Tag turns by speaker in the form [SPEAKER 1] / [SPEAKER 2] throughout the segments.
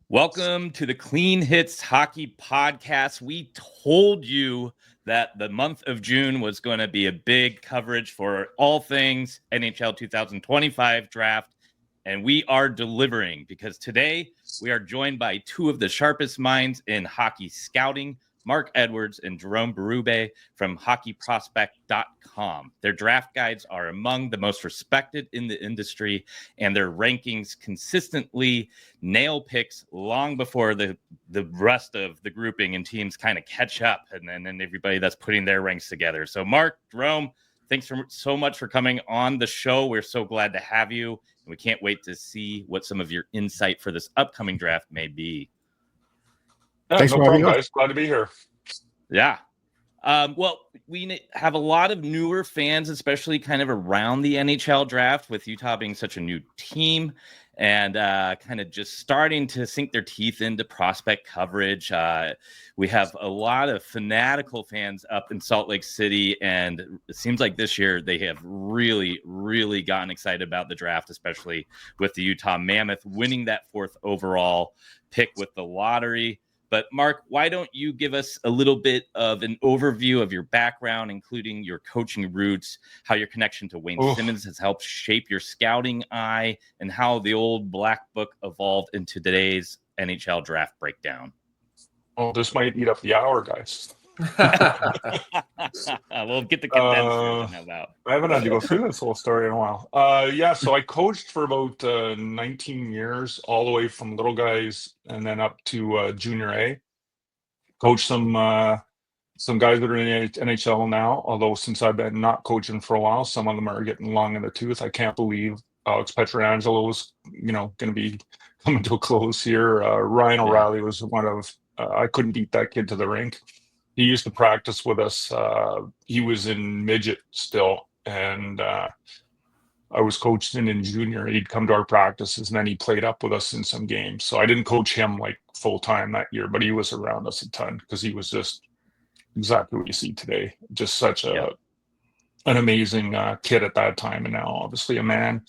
[SPEAKER 1] Welcome to the Clean Hits Hockey Podcast. We told you that the month of June was going to be a big coverage for all things NHL 2025 draft, and we are delivering because today we are joined by two of the sharpest minds in hockey scouting, Mark Edwards and Jérôme Bérubé from hockeyprospect.com. Their draft guides are among the most respected in the industry, and their rankings consistently nail picks long before the rest of the grouping and teams kind of catch up, and then everybody that's putting their ranks together. So Mark, Jérôme, thanks so much for coming on the show. We're so glad to have you, and we can't wait to see what some of your insight for this upcoming draft may be.
[SPEAKER 2] Yeah,
[SPEAKER 3] Thanks
[SPEAKER 2] no problem, guys. Glad to be here.
[SPEAKER 1] Yeah. Well, we have a lot of newer fans, especially kind of around the NHL draft, with Utah being such a new team and kind of just starting to sink their teeth into prospect coverage. We have a lot of fanatical fans up in Salt Lake City, and it seems like this year they have really, really gotten excited about the draft, especially with the Utah Mammoth winning that 4th overall pick with the lottery. But Mark, why don't you give us a little bit of an overview of your background, including your coaching roots, how your connection to Wayne Simmonds has helped shape your scouting eye, and how the old black book evolved into today's NHL draft breakdown?
[SPEAKER 2] Well, this might eat up the hour, guys.
[SPEAKER 1] We'll get the condensed version. How about?
[SPEAKER 2] I haven't had to go through this whole story in a while. So I coached for about 19 years, all the way from little guys and then up to junior A. Coached some guys that are in the NHL now, although since I've been not coaching for a while, some of them are getting long in the tooth. I can't believe Alex Pietrangelo is, going to be coming to a close here. Ryan O'Reilly was one of, I couldn't beat that kid to the rink. He used to practice with us. He was in midget still, and I was coaching in junior. He'd come to our practices, and then he played up with us in some games. So I didn't coach him like full time that year, but he was around us a ton because he was just exactly what you see today. Just such an amazing kid at that time, and now obviously a man.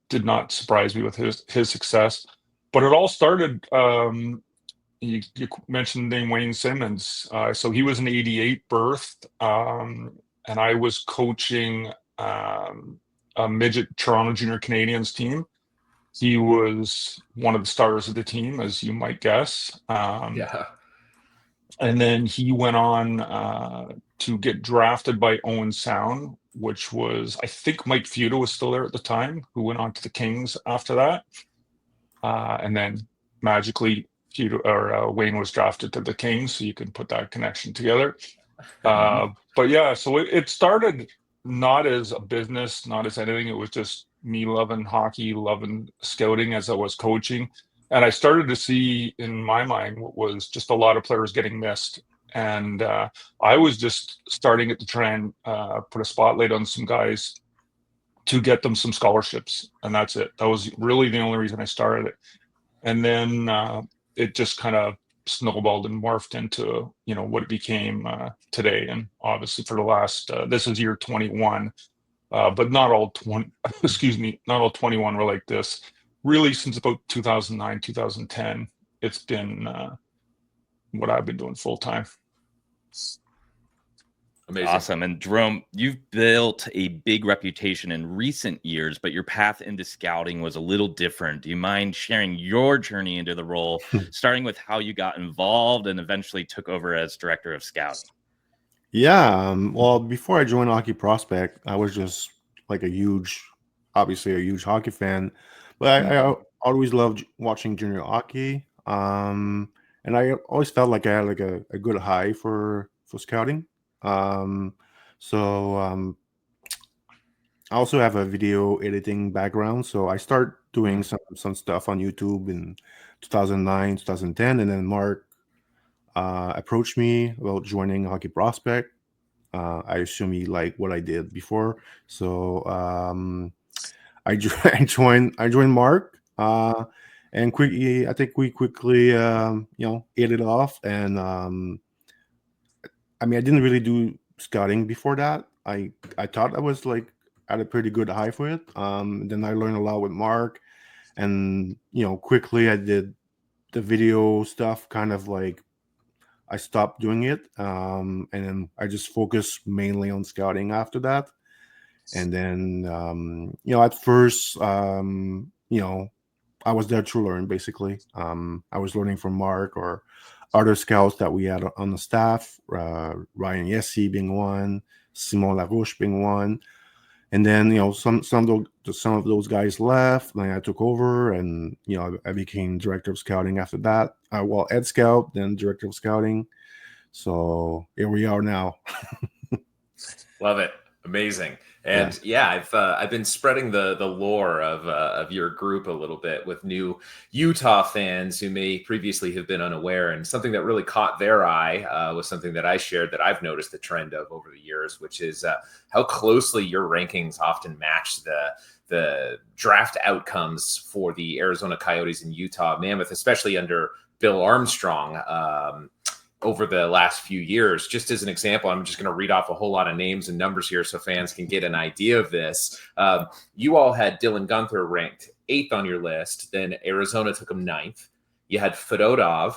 [SPEAKER 2] Did not surprise me with his success, but it all started. You mentioned the name Wayne Simmonds. So he was an 88 birth, and I was coaching a midget Toronto Junior Canadiens team. He was one of the stars of the team, as you might guess. And then he went on to get drafted by Owen Sound, which was, I think Mike Feuda was still there at the time, who went on to the Kings after that. And then magically, Wayne was drafted to the Kings, so you can put that connection together. But yeah, so it started not as a business, not as anything. It was just me loving hockey, loving scouting as I was coaching. And I started to see in my mind what was just a lot of players getting missed. And I was just starting to try and put a spotlight on some guys to get them some scholarships. And that's it. That was really the only reason I started it. And then it just kind of snowballed and morphed into, what it became today. And obviously for the last, this is year 21, but not all 21 were like this. Really, since about 2009, 2010, it's been what I've been doing full time.
[SPEAKER 1] Amazing. Awesome. And Jérôme, you've built a big reputation in recent years, but your path into scouting was a little different. Do you mind sharing your journey into the role, starting with how you got involved and eventually took over as director of scouting?
[SPEAKER 3] Yeah. Well, before I joined Hockey Prospect, I was just like obviously a huge hockey fan, but I always loved watching junior hockey. And I always felt like I had like a good eye for scouting. I also have a video editing background, so I start doing some stuff on YouTube in 2009, 2010, and then Mark approached me about joining Hockey Prospect. I assume he liked what I did before, so I joined Mark, and I think we quickly hit it off, and I didn't really do scouting before that. I thought I was like had a pretty good eye for it. Then I learned a lot with Mark, and quickly I did the video stuff kind of like I stopped doing it, and then I just focused mainly on scouting after that. And then at first, I was there to learn basically. I was learning from Mark or other scouts that we had on the staff, Ryan Yessi being one, Simon Larouche being one. And then some of those guys left. Then I took over, and I became director of scouting after that. Head scout, then director of scouting. So here we are now.
[SPEAKER 4] Love it. Amazing. And I've been spreading the lore of your group a little bit with new Utah fans who may previously have been unaware. And something that really caught their eye was something that I shared that I've noticed the trend of over the years, which is how closely your rankings often match the draft outcomes for the Arizona Coyotes and Utah Mammoth, especially under Bill Armstrong. Over the last few years. Just as an example, I'm just going to read off a whole lot of names and numbers here so fans can get an idea of this. You all had Dylan Guenther ranked 8th on your list. Then Arizona took him 9th. You had Fedotov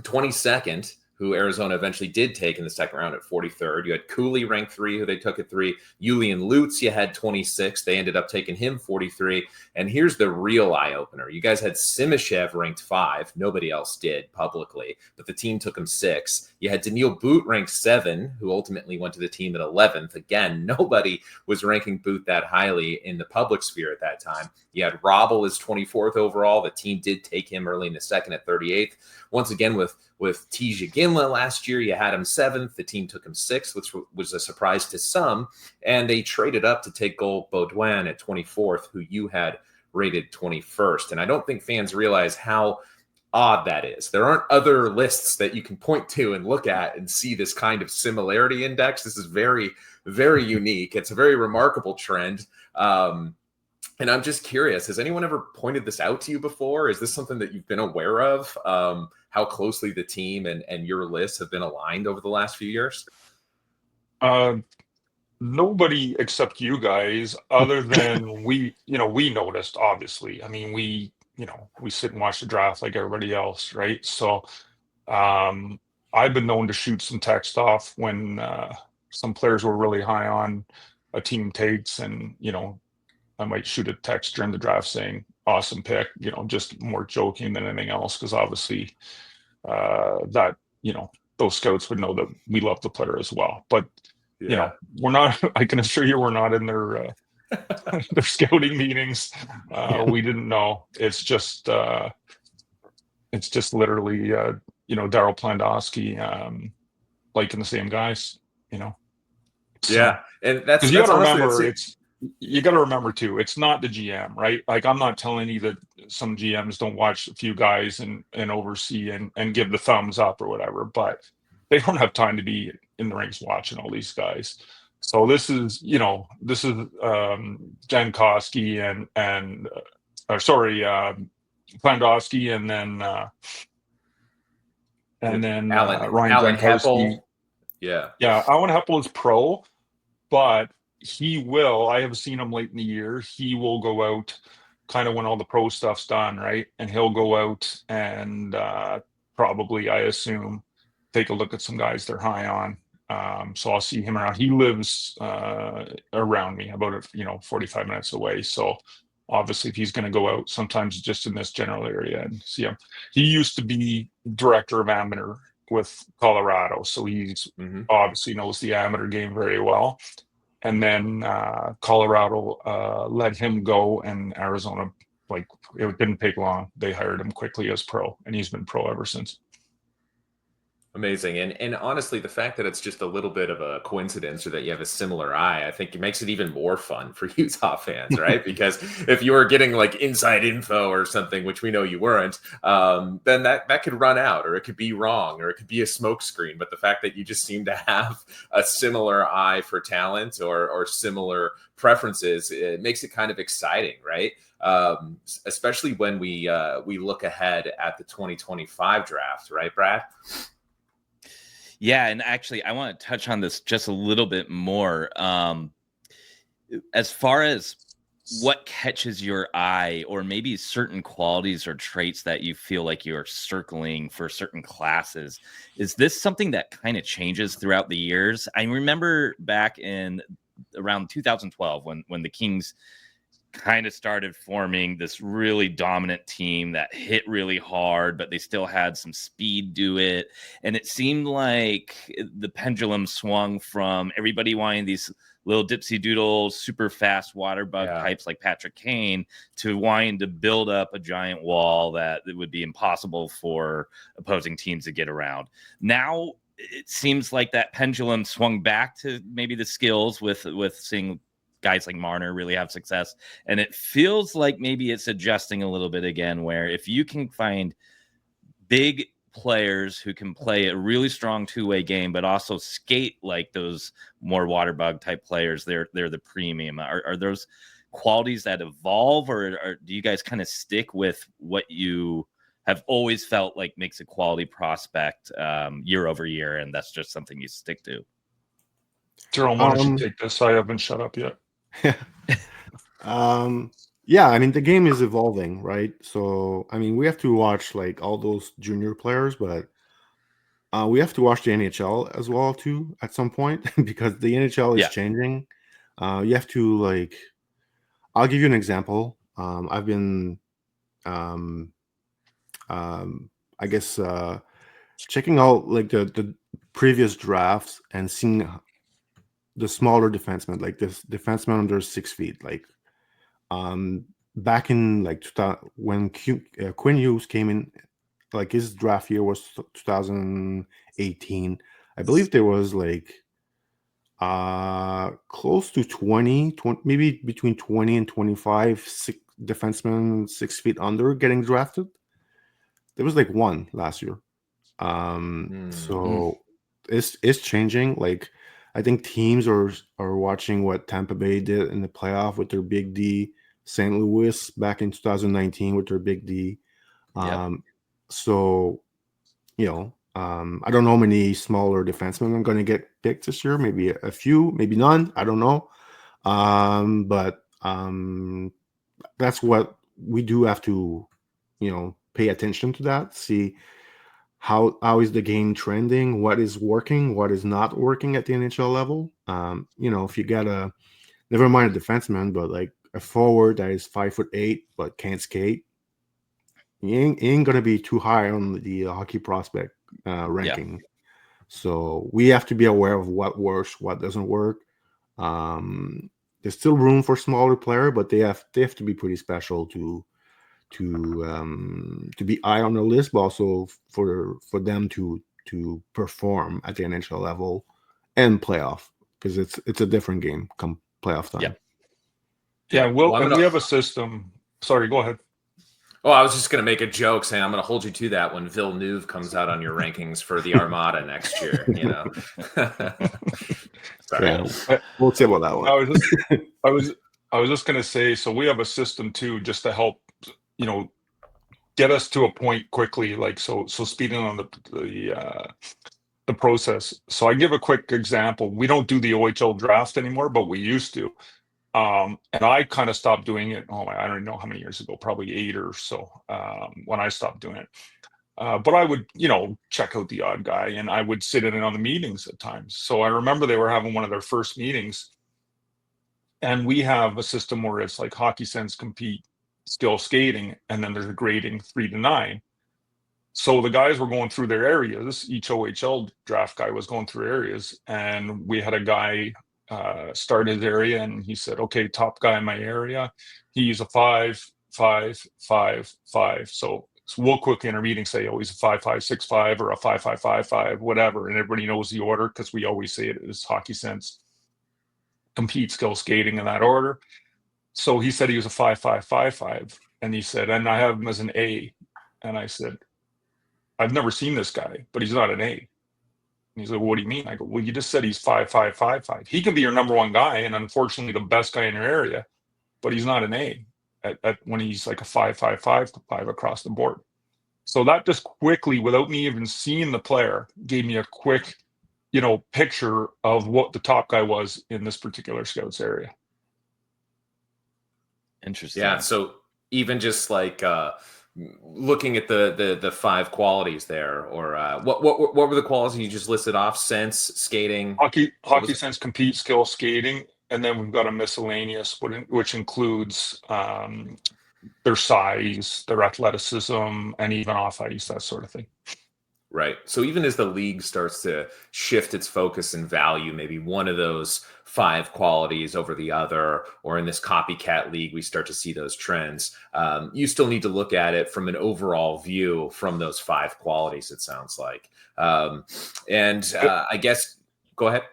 [SPEAKER 4] 22nd, who Arizona eventually did take in the second round at 43rd. You had Cooley ranked 3, who they took at 3. Julian Lutz, you had 26. They ended up taking him 43. And here's the real eye-opener. You guys had Simishev ranked 5. Nobody else did publicly, but the team took him 6. You had Daniil Boot ranked 7, who ultimately went to the team at 11th. Again, nobody was ranking Boot that highly in the public sphere at that time. You had Robel as 24th overall. The team did take him early in the second at 38th. Once again, with Tija Ginla last year, you had him 7th. The team took him 6th, which was a surprise to some. And they traded up to take Gold Baudouin at 24th, who you had rated 21st. And I don't think fans realize how odd that is. There aren't other lists that you can point to and look at and see this kind of similarity index. This is very, very unique. It's a very remarkable trend. And I'm just curious, has anyone ever pointed this out to you before? Is this something that you've been aware of, how closely the team and your lists have been aligned over the last few years?
[SPEAKER 2] Nobody except you guys, other than we noticed, obviously. I mean, we sit and watch the draft like everybody else, right? So I've been known to shoot some text off when some players were really high on a team takes, and I might shoot a text during the draft saying awesome pick, just more joking than anything else, because obviously that those scouts would know that we love the player as well. But we're not, I can assure you, we're not in their their scouting meetings. We didn't know. It's just literally Daryl Plandowski liking the same guys,
[SPEAKER 4] Yeah. And that's
[SPEAKER 2] you got to
[SPEAKER 4] honestly,
[SPEAKER 2] remember, you got to remember too, it's not the GM, right? Like, I'm not telling you that some GMs don't watch a few guys and oversee and give the thumbs up or whatever, but they don't have time to be in the rinks watching all these guys. So this is Jankowski and Plandowski, and then Ryan Jankowski.
[SPEAKER 4] Yeah.
[SPEAKER 2] Alan Heppel is pro, but he will, I have seen him late in the year, he will go out kind of when all the pro stuff's done, right? And he'll go out and probably, I assume, take a look at some guys they're high on. So I'll see him around. He lives around me, about 45 minutes away. So obviously, if he's going to go out, sometimes just in this general area and see him. He used to be director of amateur with Colorado, so he's obviously knows the amateur game very well. And then Colorado let him go, and Arizona, it didn't take long. They hired him quickly as pro, and he's been pro ever since.
[SPEAKER 4] Amazing. And honestly, the fact that it's just a little bit of a coincidence, or that you have a similar eye, I think it makes it even more fun for Utah fans, right? Because if you were getting inside info or something, which we know you weren't, then that could run out, or it could be wrong, or it could be a smokescreen. But the fact that you just seem to have a similar eye for talent or similar preferences, it makes it kind of exciting, right? Especially when we look ahead at the 2025 draft, right, Brad?
[SPEAKER 1] Yeah, and actually, I want to touch on this just a little bit more. As far as what catches your eye, or maybe certain qualities or traits that you feel like you're circling for certain classes? Is this something that kind of changes throughout the years? I remember back in around 2012 when the Kings kind of started forming this really dominant team that hit really hard, but they still had some speed to it. And it seemed like the pendulum swung from everybody wanting these little dipsy doodle, super fast water bug types like Patrick Kane to wanting to build up a giant wall that it would be impossible for opposing teams to get around. Now it seems like that pendulum swung back to maybe the skills with seeing guys like Marner really have success. And it feels like maybe it's adjusting a little bit again, where if you can find big players who can play a really strong two-way game, but also skate like those more water bug type players, they're the premium. Are those qualities that evolve, or do you guys kind of stick with what you have always felt like makes a quality prospect year over year, and that's just something you stick to?
[SPEAKER 2] Jerome, why don't you take this? I haven't shut up yet.
[SPEAKER 3] Yeah, I mean, the game is evolving, right? So, I mean, we have to watch like all those junior players, but we have to watch the NHL as well too at some point because the NHL is changing. You have to like, I'll give you an example. I've been, I guess, checking out like the previous drafts and seeing the smaller defensemen, like this defenseman under 6 feet, like back in like 2000, when Quinn Hughes came in, like his draft year was 2018. I believe there was like close to 20, maybe between 20 and 25 defensemen 6 feet under getting drafted. There was like one last year. So it's changing. Like I think teams are watching what Tampa Bay did in the playoff with their big D, St. Louis back in 2019 with their big D. So, you know, I don't know how many smaller defensemen are going to get picked this year. Maybe a few, maybe none. I don't know. But that's what we do have to, you know, pay attention to that. See how is the game trending? What is working? What is not working at the NHL level? You know, if you got never mind a defenseman, but like a forward that is 5'8" but can't skate, he ain't gonna be too high on the hockey prospect ranking. So we have to be aware of what works, what doesn't work. There's still room for smaller player, but they have to be pretty special to be high on the list, but also for them to perform at the NHL level and playoff, because it's a different game come playoff time.
[SPEAKER 2] We have a system. Sorry, go ahead.
[SPEAKER 4] Oh, I was just going to make a joke saying I'm going to hold you to that when Villeneuve comes out on your rankings for the Armada next year. You know, sorry,
[SPEAKER 3] we'll say about that one.
[SPEAKER 2] I was just going to say, so we have a system too, just to help, you know, get us to a point quickly, like so speeding on the process. So I give a quick example. We don't do the OHL draft anymore, but we used to. And I kind of stopped doing it. I don't know how many years ago, probably 8 or so, when I stopped doing it. But I would, you know, check out the odd guy, and I would sit in on the meetings at times. So I remember they were having one of their first meetings, and we have a system where it's like hockey sense, compete, skill, skating, and then there's a grading 3 to 9. So the guys were going through their areas. Each OHL draft guy was going through areas, and we had a guy start his area, and he said, okay, top guy in my area, he's a 5, 5, 5, 5. So we'll quickly in our meeting say, oh, he's a 5, 5, 6, 5, or a 5, 5, 5, 5, whatever, and everybody knows the order because we always say it is hockey sense, compete, skill, skating in that order. So he said he was a 5, 5, 5, 5, and he said, and I have him as an A. And I said, I've never seen this guy, but he's not an A. And he's like, well, what do you mean? I go, well, you just said he's 5, 5, 5, 5. He can be your number one guy, and unfortunately the best guy in your area, but he's not an A at when he's like a 5, 5, 5, 5 across the board. So that just quickly, without me even seeing the player, gave me a quick, you know, picture of what the top guy was in this particular scouts area.
[SPEAKER 1] Interesting.
[SPEAKER 4] Yeah. So even just like looking at the 5 qualities there, or what were the qualities you just listed off? Sense, skating,
[SPEAKER 2] hockey sense, compete, skill, skating, and then we've got a miscellaneous, which includes their size, their athleticism, and even off ice, that sort of thing.
[SPEAKER 4] Right. So even as the league starts to shift its focus and value maybe one of those 5 qualities over the other, or in this copycat league, we start to see those trends. You still need to look at it from an overall view from those 5 qualities, it sounds like. I guess, go ahead.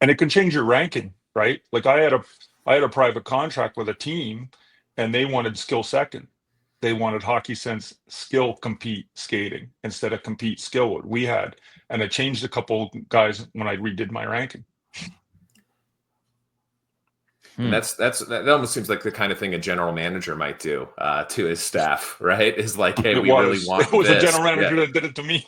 [SPEAKER 2] And it can change your ranking, right? Like I had a private contract with a team, and they wanted skill second. They wanted hockey sense, skill, compete, skating instead of compete, skill, what we had. And I changed a couple guys when I redid my ranking.
[SPEAKER 4] And that almost seems like the kind of thing a general manager might do to his staff, right? Is like, hey, really want
[SPEAKER 2] it was
[SPEAKER 4] this.
[SPEAKER 2] A general manager that did it to me.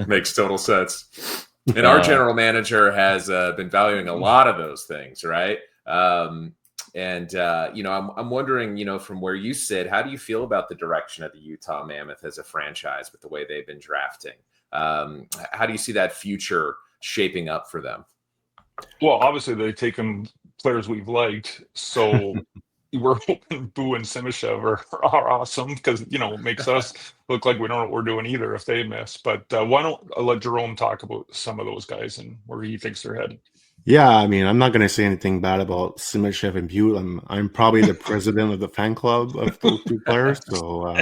[SPEAKER 4] Makes total sense. And our general manager has been valuing a lot of those things, right? I'm wondering, from where you sit, how do you feel about the direction of the Utah Mammoth as a franchise with the way they've been drafting? How do you see that future shaping up for them?
[SPEAKER 2] Well, obviously they've taken players we've liked, so we're hoping Boo and Simishev are awesome, because it makes us look like we don't know what we're doing either if they miss. But why don't I let Jérôme talk about some of those guys and where he thinks they're headed?
[SPEAKER 3] Yeah, I mean, I'm not going to say anything bad about Simishev and Butte. I'm probably the president of the fan club of those 2 players. So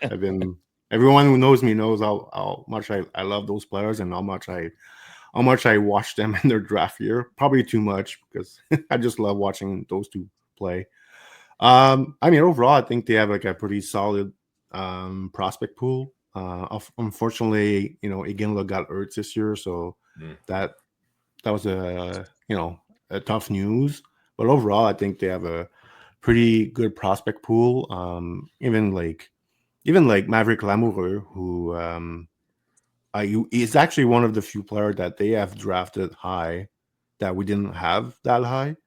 [SPEAKER 3] everyone who knows me knows how much I love those players and how much I watched them in their draft year. Probably too much, because I just love watching those 2 play. I mean, overall, I think they have like a pretty solid prospect pool. Unfortunately, Iginla got hurt this year, so that was a tough news. But overall, I think they have a pretty good prospect pool. Even like Maverick Lamoureux, who is actually one of the few players that they have drafted high that we didn't have that high.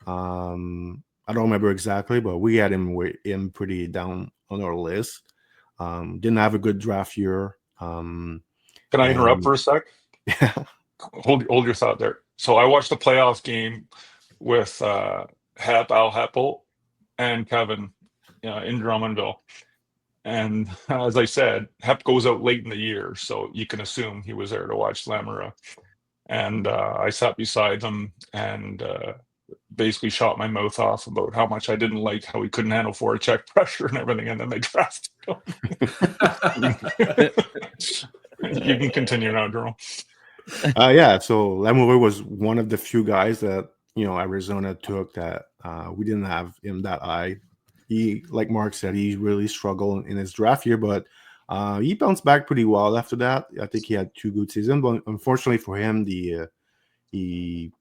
[SPEAKER 3] I don't remember exactly, but we had him pretty down on our list. Didn't have a good draft year.
[SPEAKER 2] Can I interrupt for a sec?
[SPEAKER 3] Yeah.
[SPEAKER 2] Hold your thought there. So I watched the playoff game with Al Heppel and Kevin in Drummondville. And as I said, Hep goes out late in the year, so you can assume he was there to watch Lamoureux. And I sat beside them and basically shot my mouth off about how much I didn't like how he couldn't handle forecheck pressure and everything, and then they drafted him. You can continue now, Jérôme.
[SPEAKER 3] Yeah, so Lamoureux was one of the few guys that Arizona took that we didn't have him that high. He, like Mark said, he really struggled in his draft year, but he bounced back pretty well after that. I think he had 2 good seasons, but unfortunately for him, he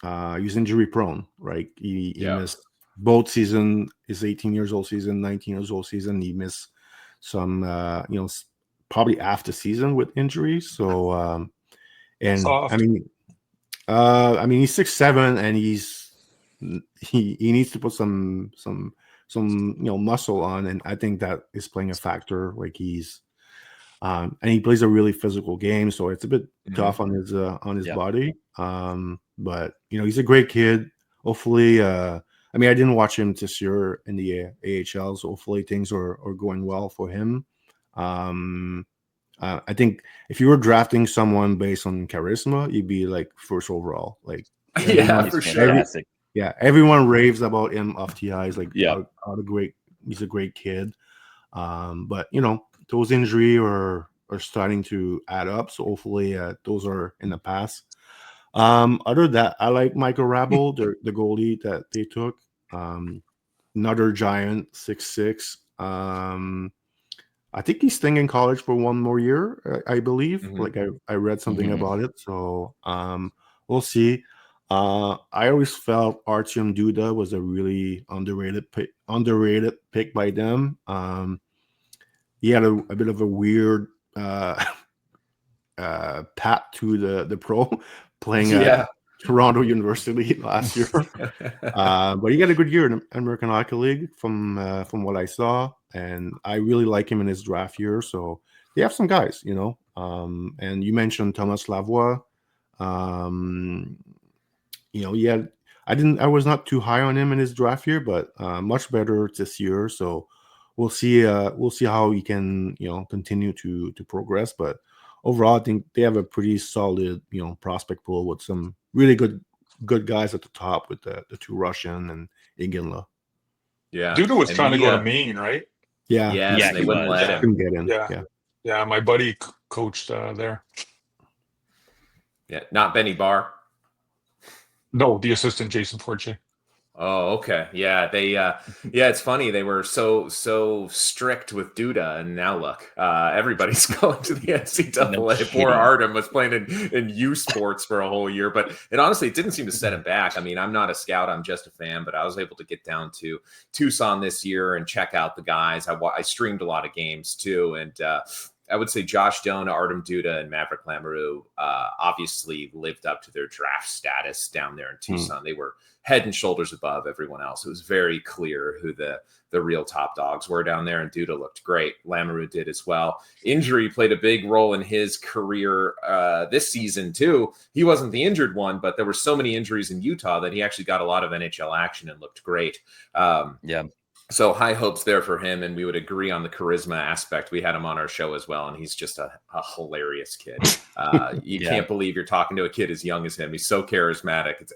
[SPEAKER 3] was injury prone. Right, he missed both season. His 18 years old season, 19 years old season. He missed some, probably half the season with injuries. So, and
[SPEAKER 2] Soft.
[SPEAKER 3] I mean, he's 6'7", and he needs to put some muscle on, and I think that is playing a factor. Like and he plays a really physical game, so it's a bit tough on his body. But he's a great kid. Hopefully, I didn't watch him this year in the AHL, so hopefully things are going well for him. I think if you were drafting someone based on charisma, you'd be like first overall. Like,
[SPEAKER 4] yeah, for sure.
[SPEAKER 3] Everyone raves about him off the ice. Like, he's a great kid. But those injuries are starting to add up. So hopefully those are in the past. Other than that, I like Michael Rabel, the goalie that they took. Another giant, 6'6". I think he's staying in college for 1 more year, I believe. Like I read something about it. So we'll see. I always felt Artyom Duda was a really underrated pick by them. He had a bit of a weird path to the pro, playing Toronto University last year. But he got a good year in the American Hockey League from what I saw, and I really like him in his draft year. So they have some guys, and you mentioned Thomas Lavoie. I was not too high on him in his draft year, but much better this year. So we'll see how he can, continue to progress. But overall, I think they have a pretty solid, prospect pool with some really good guys at the top with the two Russian and Iginla.
[SPEAKER 4] Yeah.
[SPEAKER 2] Duda was
[SPEAKER 4] And
[SPEAKER 2] trying to go to Maine, right?
[SPEAKER 3] Yeah.
[SPEAKER 4] Yes, they wouldn't let him.
[SPEAKER 3] Couldn't get in.
[SPEAKER 2] Yeah. Yeah, my buddy coached there.
[SPEAKER 4] Yeah, not Benny Barr.
[SPEAKER 2] No, the assistant, Jason Fortier.
[SPEAKER 4] Oh, okay. Yeah, they it's funny. They were so strict with Duda, and now look, everybody's going to the NCAA.
[SPEAKER 1] No
[SPEAKER 4] Poor
[SPEAKER 1] kidding.
[SPEAKER 4] Artem was playing in U Sports for a whole year, but it didn't seem to set him back. I mean, I'm not a scout, I'm just a fan, but I was able to get down to Tucson this year and check out the guys. I streamed a lot of games too, and I would say Josh Dona, Artem Duda, and Maverick Lamoureux obviously lived up to their draft status down there in Tucson. They were head and shoulders above everyone else. It was very clear who the real top dogs were down there, and Duda looked great. Lamoureux did as well. Injury played a big role in his career this season too. He wasn't the injured one, but there were so many injuries in Utah that he actually got a lot of NHL action and looked great. So high hopes there for him, and we would agree on the charisma aspect. We had him on our show as well, and he's just a hilarious kid. You can't believe you're talking to a kid as young as him. He's so charismatic.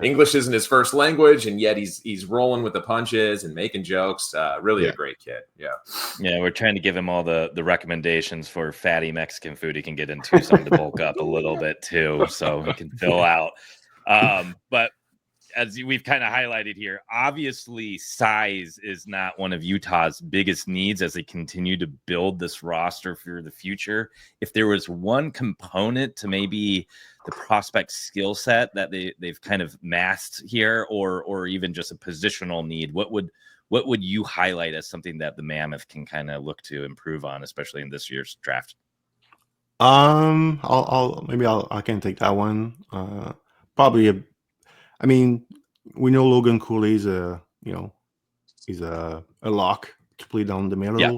[SPEAKER 4] English isn't his first language, and yet he's rolling with the punches and making jokes. Really a great kid. Yeah.
[SPEAKER 1] Yeah, we're trying to give him all the recommendations for fatty Mexican food he can get in Tucson to bulk up a little bit too, so he can fill out. But as we've kind of highlighted here, obviously size is not one of Utah's biggest needs as they continue to build this roster for the future. If there was one component to maybe the prospect skill set that they've kind of masked here, or even just a positional need, what would you highlight as something that the Mammoth can kind of look to improve on, especially in this year's draft?
[SPEAKER 3] I can take that one. Probably we know Logan Cooley's he's a lock to play down the middle.
[SPEAKER 1] Yeah.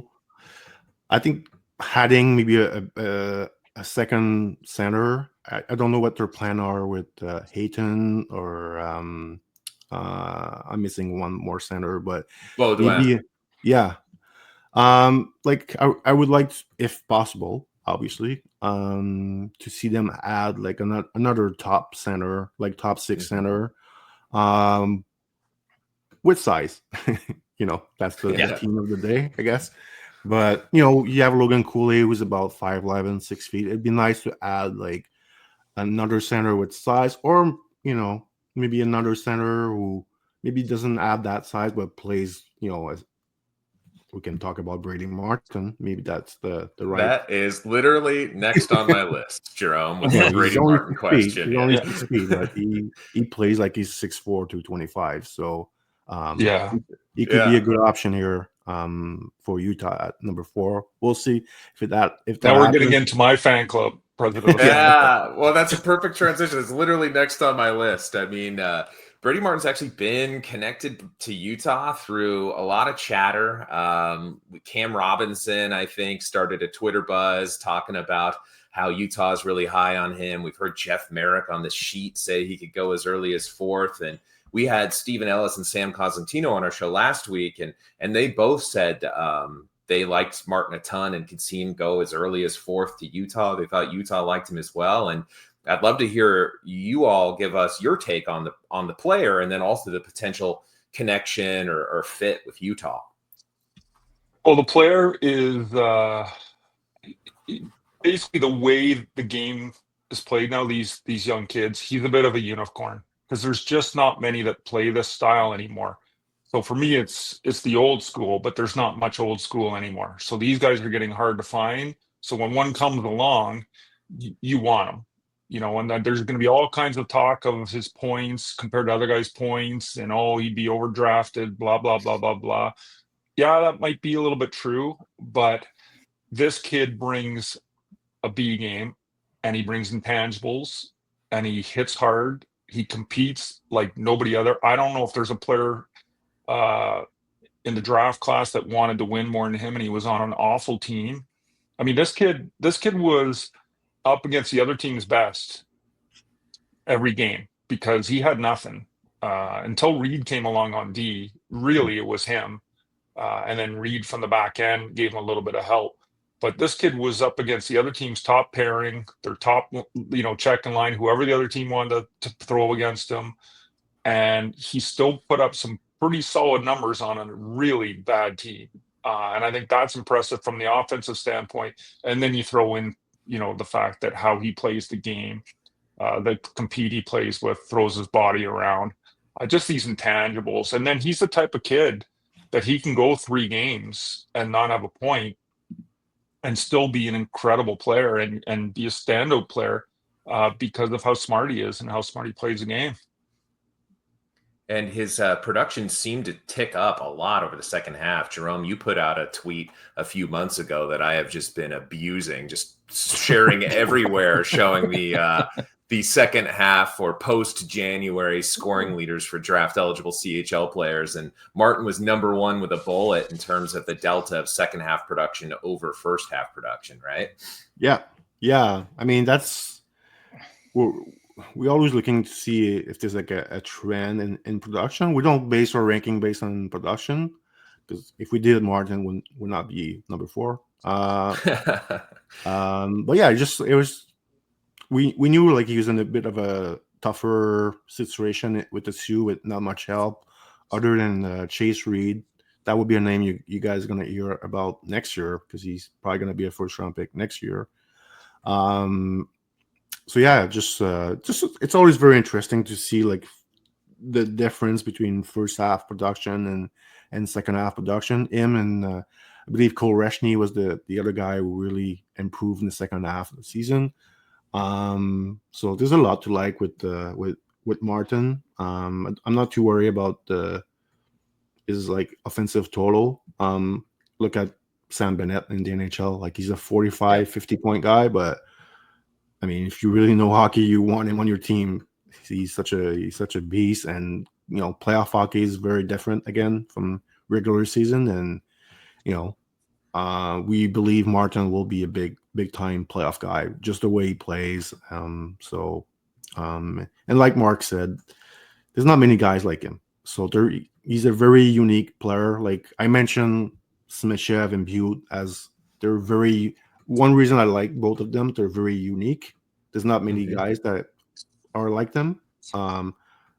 [SPEAKER 3] I think adding maybe a second center. I don't know what their plan are with Hayton or I'm missing one more center, but maybe I would like, if possible, obviously, to see them add like another top center, like top six center, with size. That's the team of the day, I guess. But you have Logan Cooley, who's about 5'11", 6 feet. It'd be nice to add like another center with size, or maybe another center who maybe doesn't add that size but plays, as we can talk about Brady Martin. Maybe that's the right.
[SPEAKER 4] That is literally next on my list, Jerome, with the Brady Martin question.
[SPEAKER 3] He's only 6 feet, but he plays like he's 6'4", 225. So he could be a good option here for Utah at number 4. We'll see if that
[SPEAKER 2] now we're getting into my fan club, president.
[SPEAKER 4] Well, that's a perfect transition. It's literally next on my list. I mean, Brady Martin's actually been connected to Utah through a lot of chatter. Cam Robinson, I think, started a Twitter buzz talking about how Utah is really high on him. We've heard Jeff Merrick on the sheet say he could go as early as 4th. And we had Stephen Ellis and Sam Cosentino on our show last week, and they both said they liked Martin a ton and could see him go as early as 4th to Utah. They thought Utah liked him as well. And I'd love to hear you all give us your take on the player, and then also the potential connection or fit with Utah.
[SPEAKER 2] Well, the player is basically the way the game is played now. These young kids, he's a bit of a unicorn because there's just not many that play this style anymore. So for me, it's the old school, but there's not much old school anymore. So these guys are getting hard to find. So when one comes along, you want them. And then there's going to be all kinds of talk of his points compared to other guys' points, and he'd be overdrafted, blah, blah, blah, blah, blah. Yeah, that might be a little bit true, but this kid brings a B game, and he brings intangibles, and he hits hard. He competes like nobody other. I don't know if there's a player in the draft class that wanted to win more than him, and he was on an awful team. I mean, this kid was up against the other team's best every game because he had nothing until Reed came along on D. Really, it was him, and then Reed from the back end gave him a little bit of help. But this kid was up against the other team's top pairing, their top, checking line, whoever the other team wanted to throw against him, and he still put up some pretty solid numbers on a really bad team. And I think that's impressive from the offensive standpoint. And then you throw in, the fact that how he plays the game, the compete he plays with, throws his body around, just these intangibles. And then he's the type of kid that he can go 3 games and not have a point and still be an incredible player and be a standout player because of how smart he is and how smart he plays the game.
[SPEAKER 4] And his production seemed to tick up a lot over the second half. Jérôme, you put out a tweet a few months ago that I have just been abusing, just sharing everywhere, showing the second half or post-January scoring leaders for draft-eligible CHL players. And Martin was number 1 with a bullet in terms of the delta of second-half production over first-half production, right?
[SPEAKER 3] Yeah. I mean, we're always looking to see if there's like a trend in production. We don't base our ranking based on production, because if we did, Martin would not be number 4. But yeah, it was. We knew like he was in a bit of a tougher situation with the Sioux with not much help other than Chase Reed. That would be a name you guys are going to hear about next year because he's probably going to be a first-round pick next year. So yeah, just it's always very interesting to see like the difference between first half production and second half production. Him and I believe Cole Reshney was the other guy who really improved in the second half of the season. So there's a lot to like with Martin. I'm not too worried about his like offensive total. Look at Sam Bennett in the NHL. Like he's a 45, 50 point guy, but I mean, if you really know hockey, you want him on your team. He's such a beast, and playoff hockey is very different again from regular season, and we believe Martin will be a big time playoff guy, just the way he plays. And like Mark said, there's not many guys like him. So he's a very unique player. Like I mentioned, Smith-Chev and Butte as they're very. One reason I like both of them, they're very unique. There's not many guys that are like them.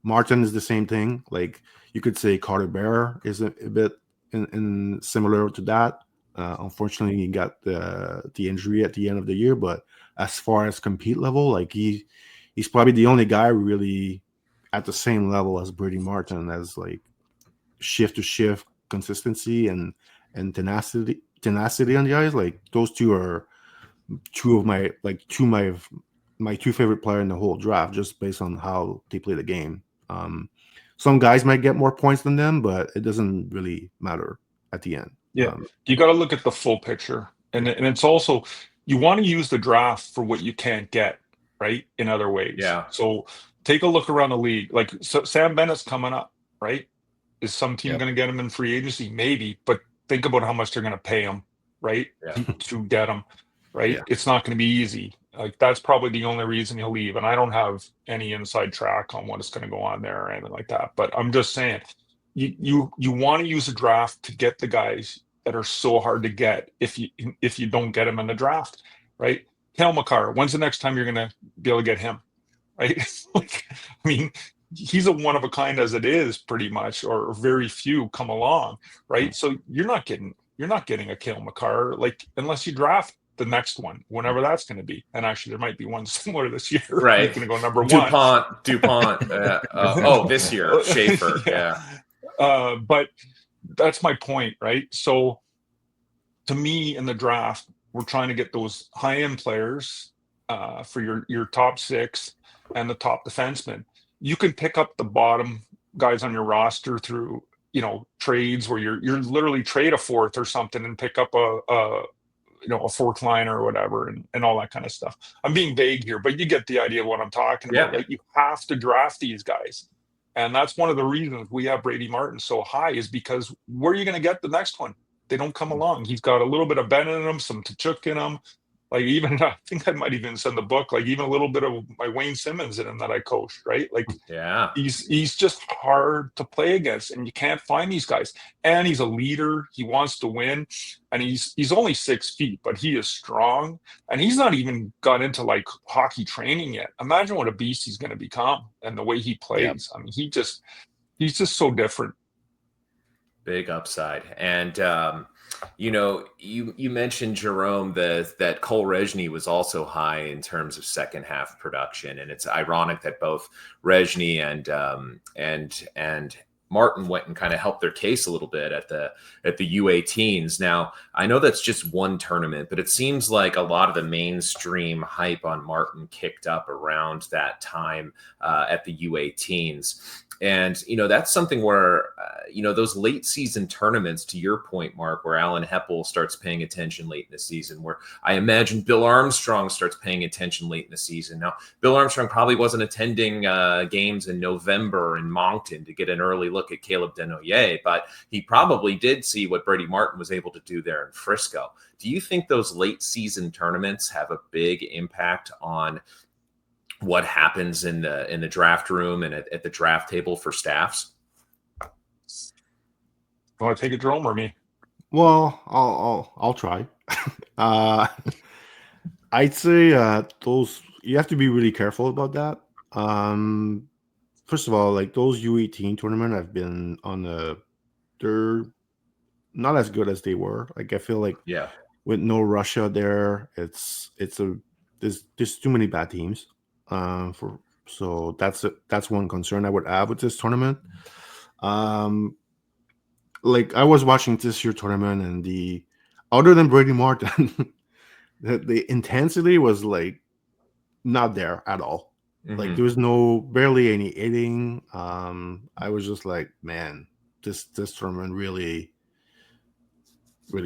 [SPEAKER 3] Martin is the same thing. Like you could say Carter Bear is a bit in similar to that. Unfortunately, he got the injury at the end of the year. But as far as compete level, like he's probably the only guy really at the same level as Brady Martin, as like shift to shift consistency and tenacity on the ice. Like those two are two of my two favorite player in the whole draft, just based on how they play the game. Some guys might get more points than them, but it doesn't really matter at the end.
[SPEAKER 2] Yeah, you got to look at the full picture, and it's also you want to use the draft for what you can't get, right? In other ways.
[SPEAKER 4] Yeah.
[SPEAKER 2] So take a look around the league. Like Sam Bennett's coming up, right? Is some team going to get him in free agency? Maybe, but think about how much they're going to pay him, right?
[SPEAKER 4] Yeah.
[SPEAKER 2] To get him, right?
[SPEAKER 4] Yeah.
[SPEAKER 2] It's not going to be easy. Like that's probably the only reason he'll leave. And I don't have any inside track on what is going to go on there or anything like that. But I'm just saying, you want to use a draft to get the guys that are so hard to get if you don't get them in the draft, right? Kel McCarr, when's the next time you're going to be able to get him, right? Like, I mean, he's a one of a kind as it is, pretty much, or very few come along, right? So you're not getting a Kel McCarr, like, unless you draft the next one, whenever that's going to be. And actually, there might be one similar this year.
[SPEAKER 4] Right.
[SPEAKER 2] He's going to go number
[SPEAKER 4] DuPont. This year, Schaefer. Yeah.
[SPEAKER 2] But that's my point, right? So to me, in the draft, we're trying to get those high-end players for your top 6 and the top defensemen. You can pick up the bottom guys on your roster through, trades where you're literally trade a 4th or something and pick up a a fourth liner or whatever, and all that kind of stuff. I'm being vague here, but you get the idea of what I'm talking about.
[SPEAKER 4] Yeah.
[SPEAKER 2] Like, you have to draft these guys. And that's one of the reasons we have Brady Martin so high, is because where are you going to get the next one? They don't come along. He's got a little bit of Ben in him, some Tkachuk in him. Like, even, I think I might even send the book, like even a little bit of my Wayne Simmons in him that I coached, right? Like,
[SPEAKER 4] Yeah.
[SPEAKER 2] he's just hard to play against, and you can't find these guys. And he's a leader. He wants to win, and he's only 6 feet, but he is strong. And he's not even got into like hockey training yet. Imagine what a beast he's going to become, and the way he plays. I mean, he's just so different.
[SPEAKER 4] Big upside. And you mentioned, Jerome, that Cole Rezny was also high in terms of second half production, and it's ironic that both Rezny and Martin went and kind of helped their case a little bit at the U18s. Now, I know that's just one tournament, but it seems like a lot of the mainstream hype on Martin kicked up around that time at the U18s. And, that's something where, those late season tournaments, to your point, Mark, where Alan Heppel starts paying attention late in the season, where I imagine Bill Armstrong starts paying attention late in the season. Now, Bill Armstrong probably wasn't attending games in November in Moncton to get an early look at Caleb Denoyer, but he probably did see what Brady Martin was able to do there in Frisco. Do you think those late season tournaments have a big impact on what happens in the draft room and at the draft table for staffs?
[SPEAKER 2] You want to take it, Jerome, or me?
[SPEAKER 3] Well, I'll try. I'd say those, you have to be really careful about that. First of all, like those U18 tournament I've been on, they're not as good as they were. Like, I feel like with no Russia there, there's too many bad teams. So that's one concern I would have with this tournament. Like, I was watching this year tournament, and other than Brady Martin, the intensity was like not there at all. Mm-hmm. Like, there was barely any hitting. I was just like, man, this tournament really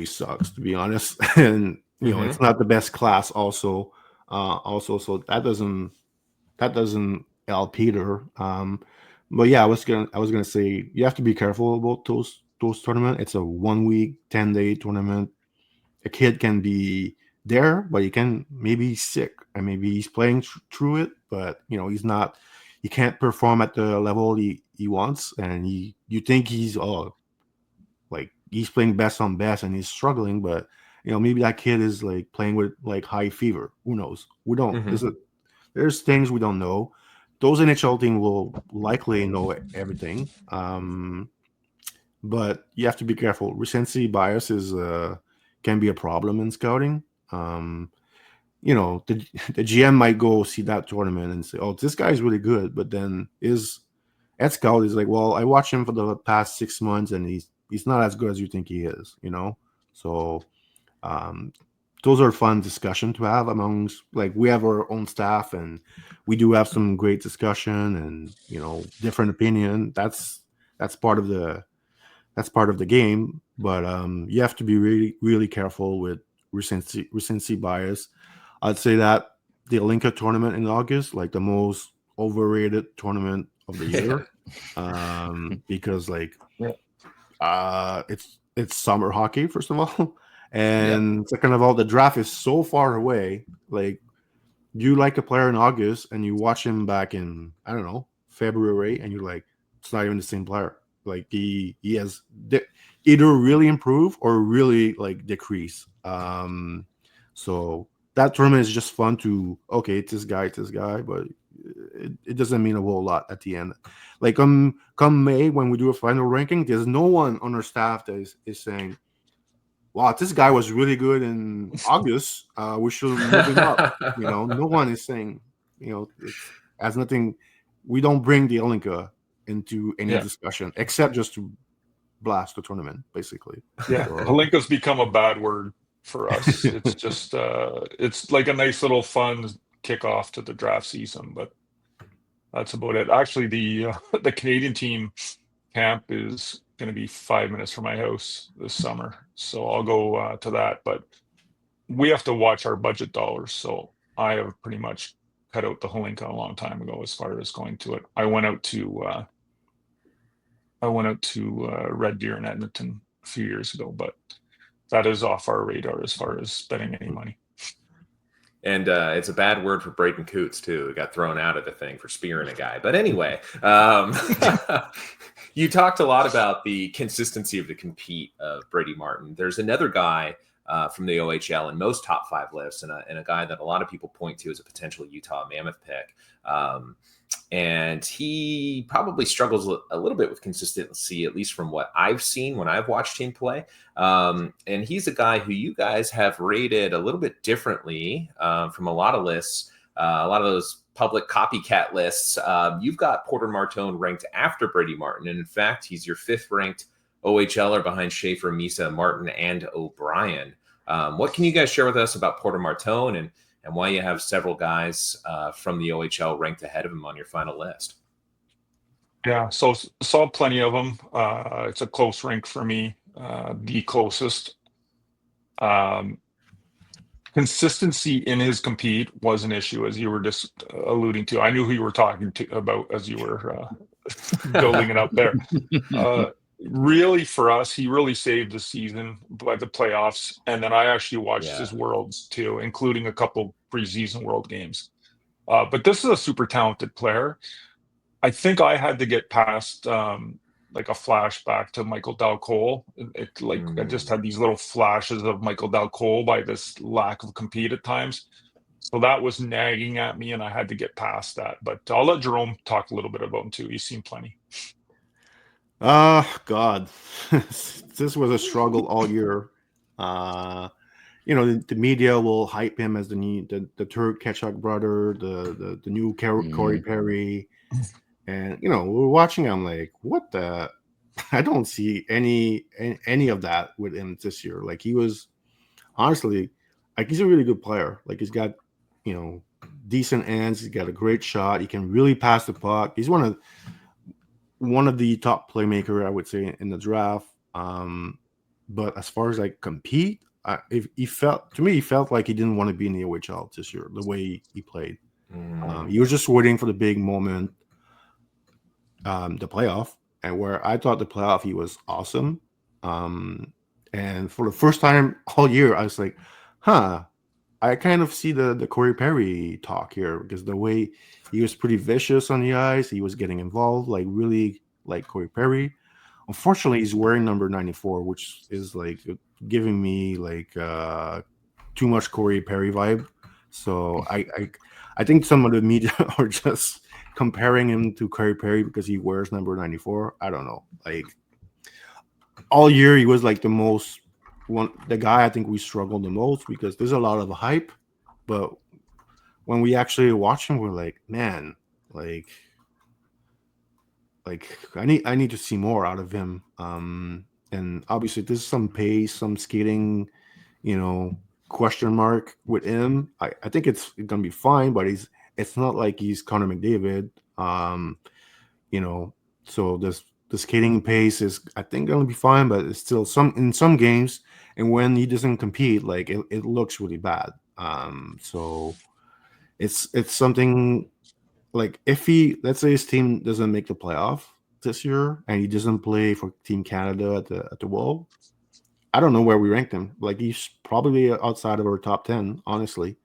[SPEAKER 3] sucks, to be honest. And it's not the best class also, so that doesn't help either. But yeah, I was gonna say you have to be careful about those tournaments. It's a 1 week, 10-day tournament. A kid can be there, but he can maybe he's sick, and maybe he's playing through it, but he's not. He can't perform at the level he wants, and you think he's like he's playing best on best, and he's struggling, but maybe that kid is like playing with like high fever. Who knows? We don't. There's things we don't know. Those NHL teams will likely know everything, but you have to be careful. Recency bias can be a problem in scouting. The GM might go see that tournament and say, "Oh, this guy's really good," but then at scout is like, "Well, I watched him for the past 6 months, and he's not as good as you think he is." So. Those are fun discussion to have amongst, like, we have our own staff, and we do have some great discussion and different opinion. That's part of the game, but you have to be really, really careful with recency bias. I'd say that the Olinka tournament in August, like the most overrated tournament of the year, because it's summer hockey, first of all. And second of all, the draft is so far away. Like, you like a player in August and you watch him back in, I don't know, February, and you're like, it's not even the same player. Like, he has either really improved or really like decrease. So that tournament is just fun to, okay, it's this guy, but it doesn't mean a whole lot at the end. Like, come May, when we do a final ranking, there's no one on our staff that is saying, wow, this guy was really good in August. We should move him up. No one is saying, it has nothing. We don't bring the Olinka into any discussion except just to blast the tournament, basically.
[SPEAKER 2] Yeah, Olinka's become a bad word for us. It's just, it's like a nice little fun kickoff to the draft season, but that's about it. Actually, the Canadian team camp is going to be 5 minutes from my house this summer, so I'll go to that. But we have to watch our budget dollars. So I have pretty much cut out the Holinka a long time ago as far as going to it. I went out to Red Deer in Edmonton a few years ago, but that is off our radar as far as spending any money.
[SPEAKER 4] And it's a bad word for Braden Coots, too. He got thrown out of the thing for spearing a guy. But anyway, you talked a lot about the consistency of the compete of Brady Martin. There's another guy from the OHL in most top 5 lists, and a guy that a lot of people point to as a potential Utah Mammoth pick. And he probably struggles a little bit with consistency, at least from what I've seen when I've watched him play. And he's a guy who you guys have rated a little bit differently from a lot of lists, a lot of those public copycat lists. You've got Porter Martone ranked after Brady Martin. And in fact, he's your 5th ranked OHLer behind Schaefer, Misa, Martin, and O'Brien. What can you guys share with us about Porter Martone and why you have several guys from the OHL ranked ahead of him on your final list?
[SPEAKER 2] Yeah, so saw plenty of them. It's a close rank for me, the closest. Consistency in his compete was an issue, as you were just alluding to. I knew who you were talking about as you were building it up there. Really, for us, he really saved the season by the playoffs. And then I actually watched his Worlds too, including a couple preseason World games. But this is a super talented player. I think I had to get past like a flashback to Michael Dal-Cole. I just had these little flashes of Michael Dal-Cole by this lack of compete at times. So that was nagging at me, and I had to get past that. But I'll let Jérôme talk a little bit about him too. He's seen plenty.
[SPEAKER 3] God, this was a struggle all year. The media will hype him as the third Ketchuk brother, the new Corey Perry, and we're watching him like, what the? I don't see any of that with him this year. Like, he was honestly, like, he's a really good player. Like, he's got decent hands. He's got a great shot. He can really pass the puck. He's one of the top playmaker, I would say, in the draft. But as far as like compete, he felt like he didn't want to be in the OHL this year, the way he played. He was just waiting for the big moment, the playoff, and where I thought the playoff he was awesome. And for the first time all year, I was like, I kind of see the Corey Perry talk here, because the way he was pretty vicious on the ice, he was getting involved, like really like Corey Perry. Unfortunately, he's wearing number 94, which is like giving me like too much Corey Perry vibe. So I think some of the media are just comparing him to Corey Perry because he wears number 94. I don't know. Like, all year he was like the guy I think we struggled the most, because there's a lot of hype, but when we actually watch him, we're like, man, like I need to see more out of him. And obviously there's some pace, some skating, question mark with him. I think it's gonna be fine, but it's not like he's Connor McDavid. So the skating pace is, I think, gonna be fine, but it's still in some games, and when he doesn't compete, like it looks really bad. So it's something like, if let's say his team doesn't make the playoff this year and he doesn't play for Team Canada at the World, I don't know where we rank him. Like, he's probably outside of our top 10, honestly.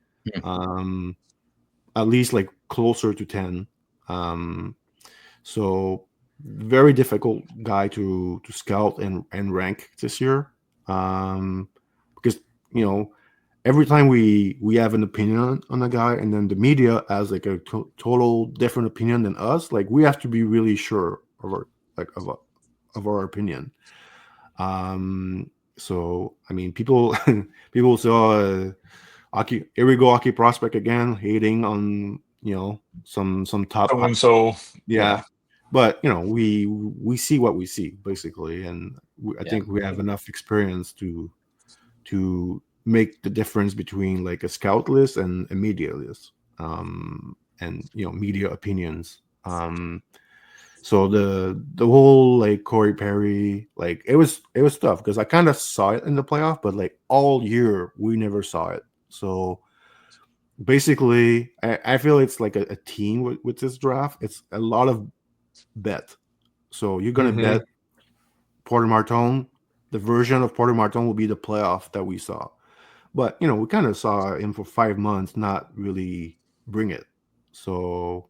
[SPEAKER 3] At least like closer to 10. So very difficult guy to scout and rank this year. Because every time we have an opinion on a guy, and then the media has like a total different opinion than us, like, we have to be really sure of our opinion. So I mean, people saw hockey. Here we go, hockey prospect again, hating on some top.
[SPEAKER 2] And so
[SPEAKER 3] yeah. But we see what we see, basically, and I think we have enough experience to make the difference between like a scout list and a media list, and media opinions. So the whole like Corey Perry, like it was tough because I kind of saw it in the playoff, but like all year we never saw it. So basically, I feel it's like a team with this draft. It's a lot of bet. So you're gonna
[SPEAKER 4] Mhm.
[SPEAKER 3] bet Porter Martone. The version of Porter Martone will be the playoff that we saw. But we kind of saw him for 5 months, not really bring it. So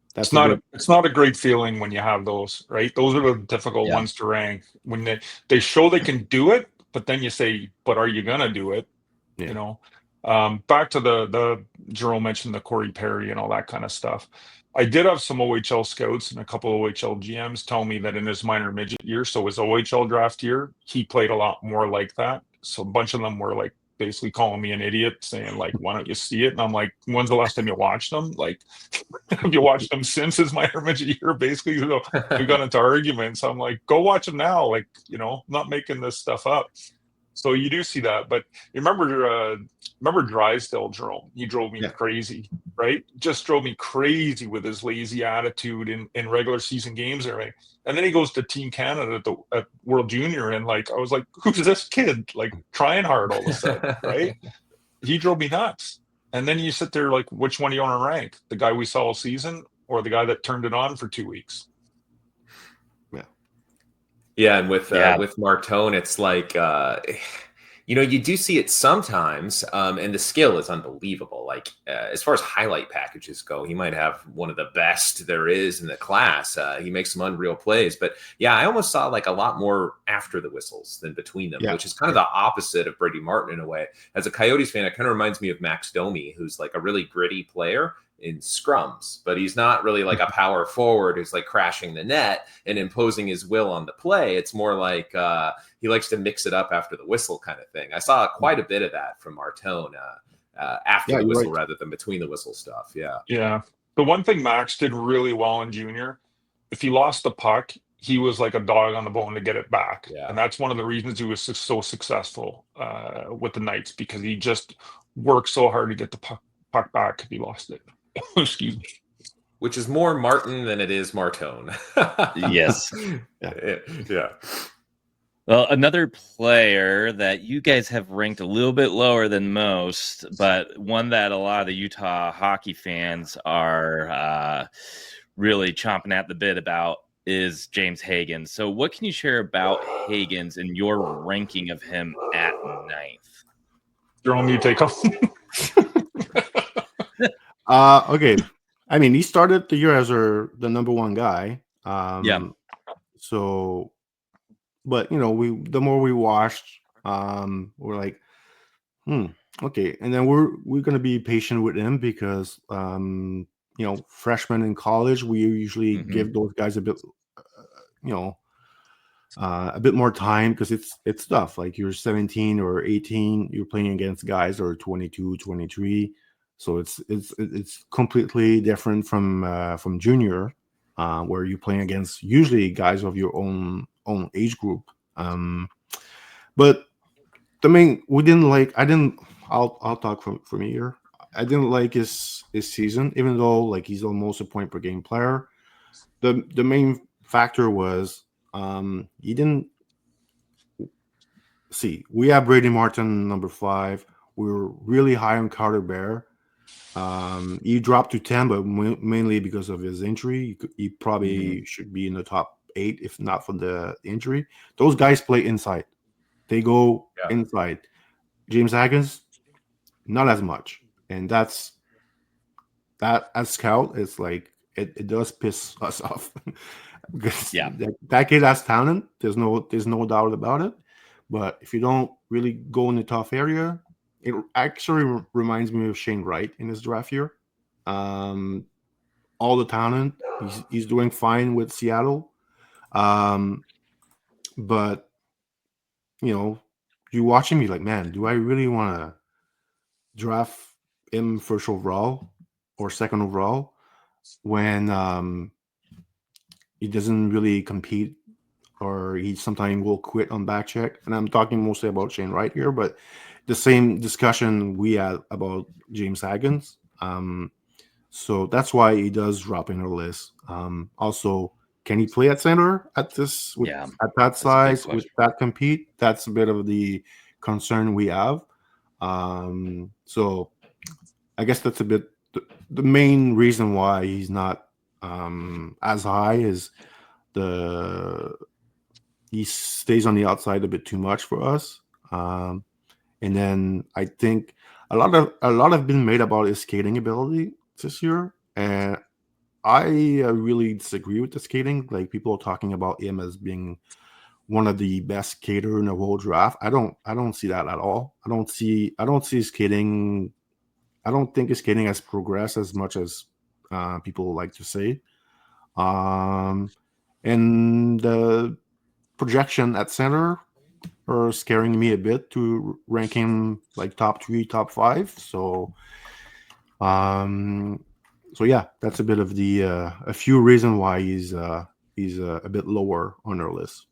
[SPEAKER 2] It's
[SPEAKER 3] that's a
[SPEAKER 2] not
[SPEAKER 3] good.
[SPEAKER 2] a it's not a great feeling when you have those, right? Those are the difficult
[SPEAKER 1] Yeah.
[SPEAKER 2] ones to rank when they show they can do it, but then you say, but are you gonna do it?
[SPEAKER 3] Yeah.
[SPEAKER 2] You know, back to the Jerome mentioned the Corey Perry and all that kind of stuff. I did have some OHL scouts and a couple of OHL GMs tell me that in his minor midget year, so his OHL draft year, he played a lot more like that. So a bunch of them were like basically calling me an idiot, saying like, "Why don't you see it?" And I'm like, "When's the last time you watched them? Like, have you watched them since his minor midget year?" Basically, we got into arguments. I'm like, "Go watch them now." Like, I'm not making this stuff up. So you do see that, but you remember Drysdale, Jerome? He drove me
[SPEAKER 3] Yeah.
[SPEAKER 2] crazy, right? Just drove me crazy with his lazy attitude in regular season games and everything. And then he goes to Team Canada at World Junior, and like I was like, who's this kid? Like trying hard all of a sudden, right? He drove me nuts. And then you sit there like, which one do you want to rank? The guy we saw all season or the guy that turned it on for 2 weeks?
[SPEAKER 4] Yeah, and with
[SPEAKER 1] Yeah.
[SPEAKER 4] Martone, it's like you do see it sometimes, and the skill is unbelievable. Like as far as highlight packages go, he might have one of the best there is in the class. He makes some unreal plays, but yeah, I almost saw like a lot more after the whistles than between them,
[SPEAKER 3] Yeah.
[SPEAKER 4] which is kind of the opposite of Brady Martin in a way. As a Coyotes fan, it kind of reminds me of Max Domi, who's like a really gritty player in scrums, but he's not really like a power forward who's like crashing the net and imposing his will on the play. It's more like he likes to mix it up after the whistle kind of thing. I saw quite a bit of that from Martone after
[SPEAKER 3] Yeah,
[SPEAKER 4] the
[SPEAKER 3] you're
[SPEAKER 4] whistle
[SPEAKER 3] right.
[SPEAKER 4] rather than between the whistle stuff. Yeah.
[SPEAKER 2] Yeah. The one thing Max did really well in junior, if he lost the puck, he was like a dog on the bone to get it back.
[SPEAKER 4] Yeah.
[SPEAKER 2] And that's one of the reasons he was so successful with the Knights, because he just worked so hard to get the puck back if he lost it. Excuse me.
[SPEAKER 4] Which is more Martin than it is Martone.
[SPEAKER 1] Yes.
[SPEAKER 4] Yeah.
[SPEAKER 1] Well, another player that you guys have ranked a little bit lower than most, but one that a lot of the Utah hockey fans are really chomping at the bit about is James Hagens. So what can you share about Hagens and your ranking of him at 9th?
[SPEAKER 2] Jerome, you take off.
[SPEAKER 3] Okay. I mean, he started the year as the number one guy.
[SPEAKER 1] Yeah.
[SPEAKER 3] So, but the more we watched, we're like, okay. And then we're gonna be patient with him because freshmen in college, we usually give those guys a bit, a bit more time because it's tough. Like you're 17 or 18, you're playing against guys that are 22, 23. So it's completely different from junior, where you're playing against usually guys of your own age group. But the main we didn't like. I didn't. I'll talk for me here. I didn't like his season, even though like he's almost a point per game player. The main factor was he didn't see. We have Brady Martin number 5. We were really high on Carter Bear. He dropped to 10, but mainly because of his injury. He probably should be in the top 8 if not for the injury. Those guys play inside. They go inside. James Hagens, not as much. And that as scout, it's like it does piss us off. Because that kid has talent. There's no doubt about it. But if you don't really go in the tough area, it actually reminds me of Shane Wright in his draft year. All the talent. He's doing fine with Seattle. But you watching me like, man, do I really want to draft him first overall or second overall when he doesn't really compete, or he sometimes will quit on back check? And I'm talking mostly about Shane Wright here, but the same discussion we had about James Hagens. So that's why he does drop in our list. Also, can he play at center at this at that size with that compete? That's a bit of the concern we have. So I guess that's a bit the main reason why he's not as high is he stays on the outside a bit too much for us. And then I think a lot have been made about his skating ability this year, and I really disagree with the skating. Like, people are talking about him as being one of the best skater in the whole draft. I don't see that at all. I don't see his skating. I don't think his skating has progressed as much as people like to say. And the projection at center are scaring me a bit to rank him like top 3, top 5. So yeah, that's a bit of the a few reasons why he's a bit lower on our list.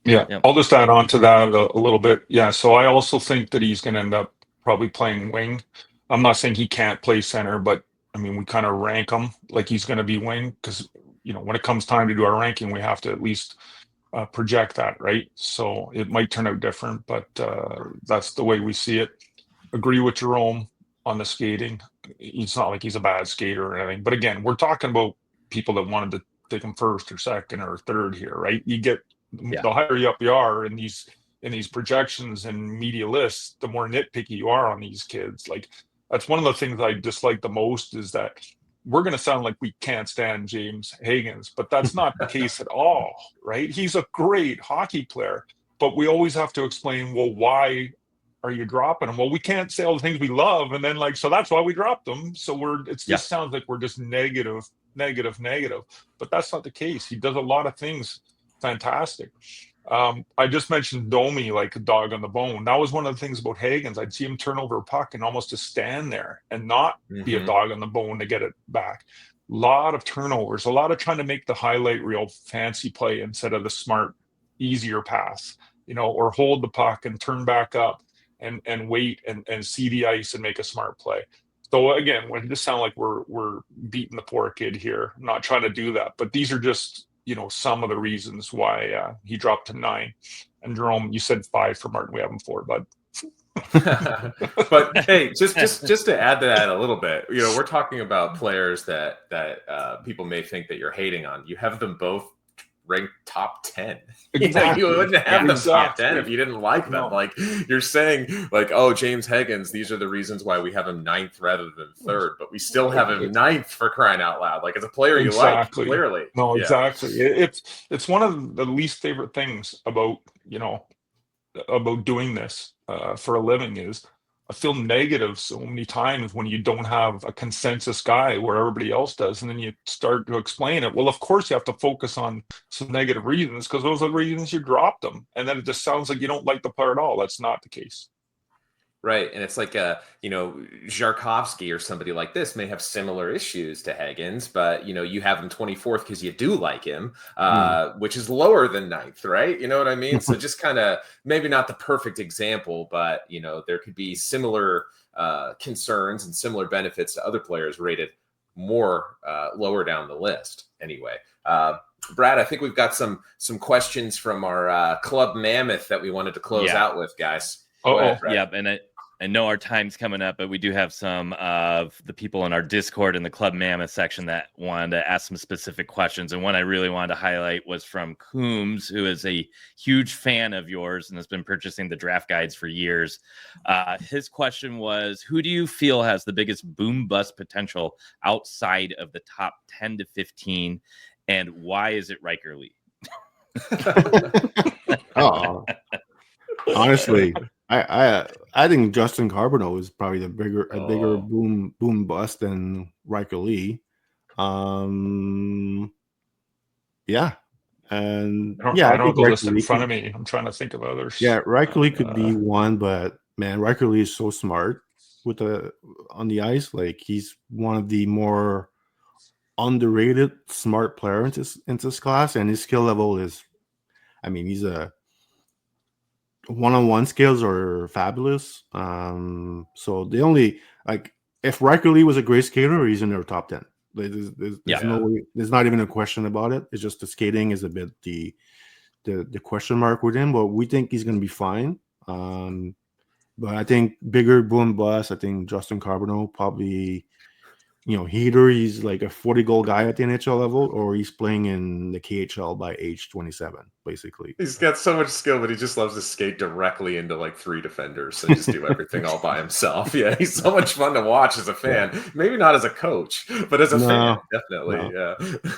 [SPEAKER 2] Yeah, I'll just add on to that a little bit. Yeah, so I also think that he's going to end up probably playing wing. I'm not saying he can't play center, but I mean, we kind of rank him like he's going to be wing because, when it comes time to do our ranking, we have to at least project that, right? So it might turn out different, but that's the way we see it. Agree with Jérôme on the skating. It's not like he's a bad skater or anything. But again, we're talking about people that wanted to take him first or second or third here, right? You get the higher you up you are in these projections and media lists, the more nitpicky you are on these kids. Like, that's one of the things I dislike the most is that we're going to sound like we can't stand James Hagens, but that's not the case at all, right? He's a great hockey player, but we always have to explain, well, why are you dropping him? Well, we can't say all the things we love, and then so that's why we dropped him. So just sounds like we're just negative, but that's not the case. He does a lot of things fantastic. I just mentioned Domi, like a dog on the bone. That was one of the things about Hagens. I'd see him turn over a puck and almost just stand there and not be a dog on the bone to get it back. A lot of turnovers, a lot of trying to make the highlight reel fancy play instead of the smart, easier pass, or hold the puck and turn back up and wait and see the ice and make a smart play. So again, when this sound like we're beating the poor kid here, I'm not trying to do that, but these are just some of the reasons why he dropped to 9. And Jérôme, you said 5 for Martin. We have him 4, bud.
[SPEAKER 4] But hey, just to add to that a little bit, we're talking about players that people may think that you're hating on. You have them both ranked top 10.
[SPEAKER 2] Exactly.
[SPEAKER 4] You wouldn't have them top 10 if you didn't like them. No. Like, you're saying, like, oh, James Hagens, these are the reasons why we have him 9th rather than 3rd, but we still have him 9th for crying out loud. Like, as a player you like, clearly.
[SPEAKER 2] No, exactly. It's one of the least favorite things about about doing this for a living is I feel negative so many times when you don't have a consensus guy where everybody else does, and then you start to explain it. Well, of course you have to focus on some negative reasons because those are the reasons you dropped them, and then it just sounds like you don't like the player at all. That's not the case.
[SPEAKER 4] Right. And it's like, Jarkovsky or somebody like this may have similar issues to Hagens, but, you have him 24th because you do like him, which is lower than 9th, right? You know what I mean? So just kind of maybe not the perfect example, but, there could be similar concerns and similar benefits to other players rated more lower down the list anyway. Brad, I think we've got some questions from our Club Mammoth that we wanted to close out with, guys.
[SPEAKER 1] Yep. And I know our time's coming up, but we do have some of the people in our Discord in the Club Mammoth section that wanted to ask some specific questions. And one I really wanted to highlight was from Coombs, who is a huge fan of yours and has been purchasing the draft guides for years. His question was, who do you feel has the biggest boom bust potential outside of the top 10 to 15? And why is it Riker Lee?
[SPEAKER 3] Oh, honestly, I think Justin Carbonneau is probably a bigger boom bust than Riker Lee. Yeah. And
[SPEAKER 2] I don't have the list in front of me. I'm trying to think of others.
[SPEAKER 3] Yeah, Riker Lee could be one, but man, Riker Lee is so smart on the ice. Like, he's one of the more underrated smart players in this class, and his skill level is, he's a one-on-one skills are fabulous. So the only if Riker Lee was a great skater, he's in their top 10. There's no way, there's not even a question about it. It's just the skating is a bit the question mark with him, but we think he's going to be fine. But I think bigger boom bust. I think Justin Carbonneau probably, either he's like a 40-goal guy at the NHL level, or he's playing in the KHL by age 27, basically.
[SPEAKER 4] He's got so much skill, but he just loves to skate directly into like 3 defenders and just do everything all by himself. Yeah, he's so much fun to watch as a fan. Yeah. Maybe not as a coach, but as a fan, definitely. No.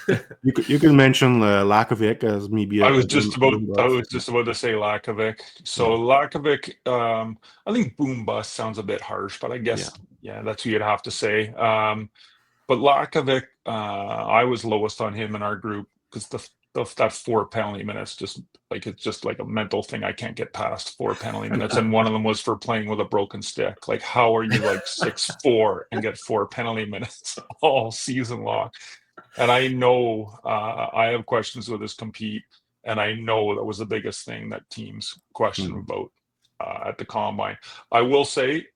[SPEAKER 3] Yeah. You can mention Lakovic as maybe.
[SPEAKER 2] I was just about to say Lakovic. So Lakovic, I think boom bust sounds a bit harsh, but I guess that's what you'd have to say. But Lakovic, I was lowest on him in our group because that 4 penalty minutes it's just like a mental thing. I can't get past 4 penalty minutes, and one of them was for playing with a broken stick. Like, how are you like 6'4" and get 4 penalty minutes all season long? And I know I have questions with his compete, and I know that was the biggest thing that teams question about at the combine. I will say,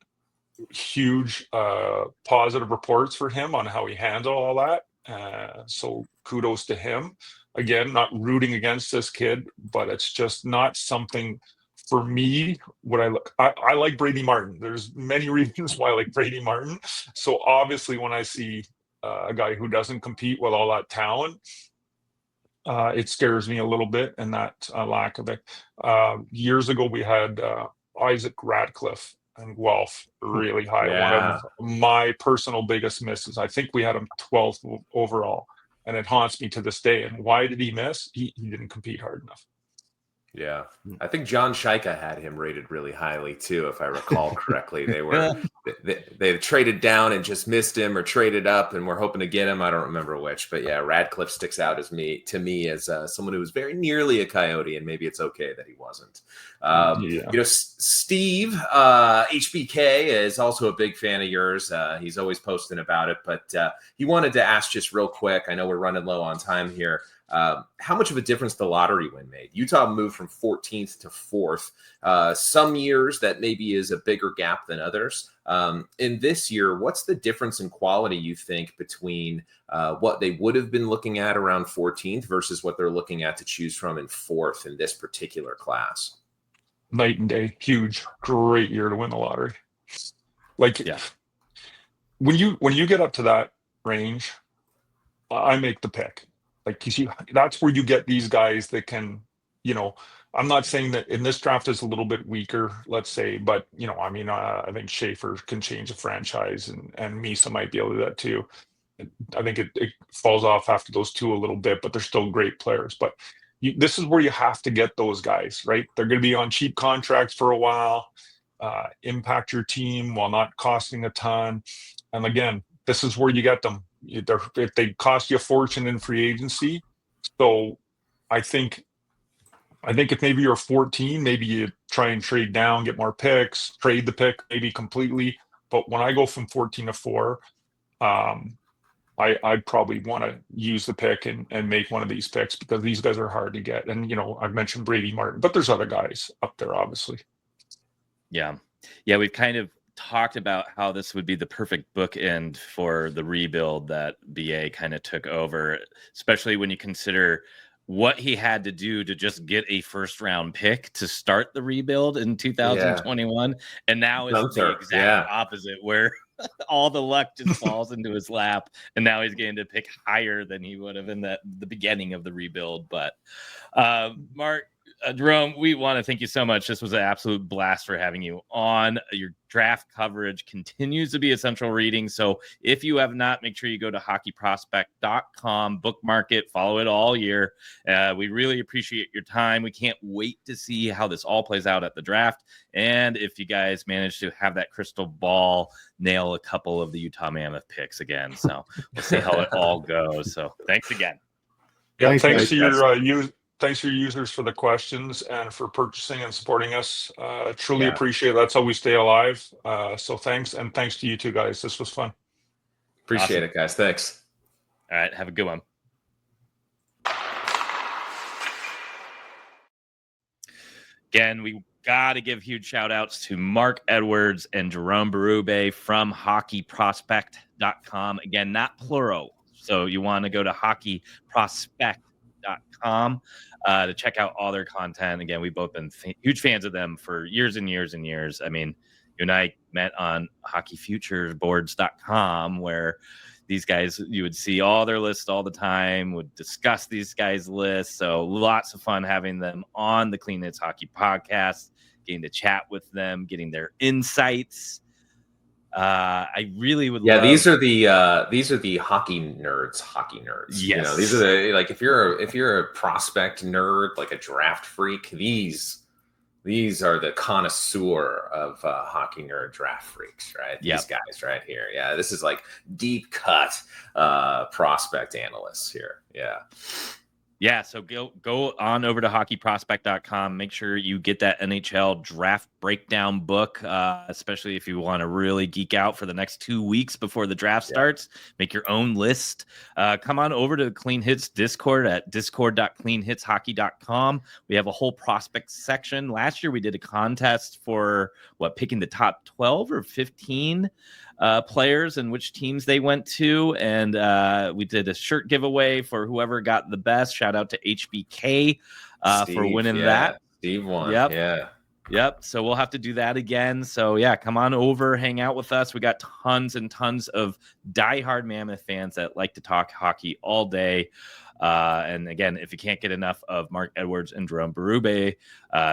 [SPEAKER 2] huge positive reports for him on how he handled all that. So kudos to him. Again, not rooting against this kid, but it's just not something for me. I like Brady Martin. There's many reasons why I like Brady Martin. So obviously when I see a guy who doesn't compete with all that talent, it scares me a little bit, and that lack of it. Years ago, we had Isaac Radcliffe and Guelph really high. One of my personal biggest misses. I think we had him 12th overall, and it haunts me to this day. And why did he miss? He didn't compete hard enough.
[SPEAKER 4] Yeah, I think John Shaika had him rated really highly too, if I recall correctly. They traded down and just missed him, or traded up and were hoping to get him. I don't remember which, but yeah, Radcliffe sticks out to me as someone who was very nearly a Coyote, and maybe it's okay that he wasn't. Steve HBK is also a big fan of yours. He's always posting about it, but he wanted to ask just real quick. I know we're running low on time here. How much of a difference the lottery win made? Utah moved from 14th to 4th. Some years that maybe is a bigger gap than others. In this year, what's the difference in quality you think between what they would have been looking at around 14th versus what they're looking at to choose from in 4th in this particular class?
[SPEAKER 2] Night and day. Huge, great year to win the lottery. When you get up to that range, I make the pick. That's where you get these guys that can, I'm not saying that in this draft is a little bit weaker, let's say, but I think Schaefer can change a franchise, and Misa might be able to do that too. I think it falls off after those two a little bit, but they're still great players. But this is where you have to get those guys, right? They're going to be on cheap contracts for a while, impact your team while not costing a ton. And again, this is where you get them. If they cost you a fortune in free agency. So I think if maybe you're 14, maybe you try and trade down, get more picks, trade the pick maybe completely. But when I go from 14 to 4, I'd probably want to use the pick and make one of these picks, because these guys are hard to get. And, I've mentioned Brady Martin, but there's other guys up there, obviously.
[SPEAKER 1] Yeah. We've kind of talked about how this would be the perfect bookend for the rebuild that BA kind of took over, especially when you consider what he had to do to just get a first round pick to start the rebuild in 2021. And now it's the exact opposite, where all the luck just falls into his lap, and now he's getting to pick higher than he would have in the beginning of the rebuild. But Mark, Jérôme, we want to thank you so much. This was an absolute blast for having you on. Your draft coverage continues to be essential reading. So if you have not, make sure you go to hockeyprospect.com, bookmark it, follow it all year. We really appreciate your time. We can't wait to see how this all plays out at the draft. And if you guys manage to have that crystal ball, nail a couple of the Utah Mammoth picks again. So we'll see how it all goes. So thanks again.
[SPEAKER 2] Yeah, thanks to your users for the questions and for purchasing and supporting us. Truly appreciate it. That's how we stay alive. So thanks, and thanks to you two guys. This was fun.
[SPEAKER 4] Appreciate it, guys. Thanks.
[SPEAKER 1] All right, have a good one. Again, we got to give huge shout outs to Mark Edwards and Jérôme Bérubé from hockeyprospect.com. Again, not plural. So you want to go to hockeyprospect.com to check out all their content. Again, we've both been huge fans of them for years and years and years. I mean, you and I met on hockeyfuturesboards.com, where these guys, you would see all their lists all the time, would discuss these guys' lists. So lots of fun having them on the Clean Hits Hockey podcast, getting to chat with them, getting their insights. I really would love.
[SPEAKER 4] These are the hockey nerds.
[SPEAKER 1] Yes.
[SPEAKER 4] You know, these are the, like, if you're a prospect nerd, like a draft freak, these are the connoisseur of hockey nerd draft freaks, right?
[SPEAKER 1] Yep.
[SPEAKER 4] These guys right here. Yeah, this is like deep cut prospect analysts here. Yeah.
[SPEAKER 1] Yeah, so go on over to hockeyprospect.com. Make sure you get that NHL draft breakdown book, especially if you want to really geek out for the next 2 weeks before the draft starts. Make your own list. Come on over to Clean Hits Discord at discord.cleanhitshockey.com. We have a whole prospect section. Last year we did a contest for picking the top 12 or 15 players and which teams they went to, and we did a shirt giveaway for whoever got the best. Shout out to HBK for winning that.
[SPEAKER 4] Steve won.
[SPEAKER 1] Yep. So we'll have to do that again. So yeah, come on over, hang out with us. We got tons and tons of diehard Mammoth fans that like to talk hockey all day. And again, if you can't get enough of Mark Edwards and Jérôme Bérubé,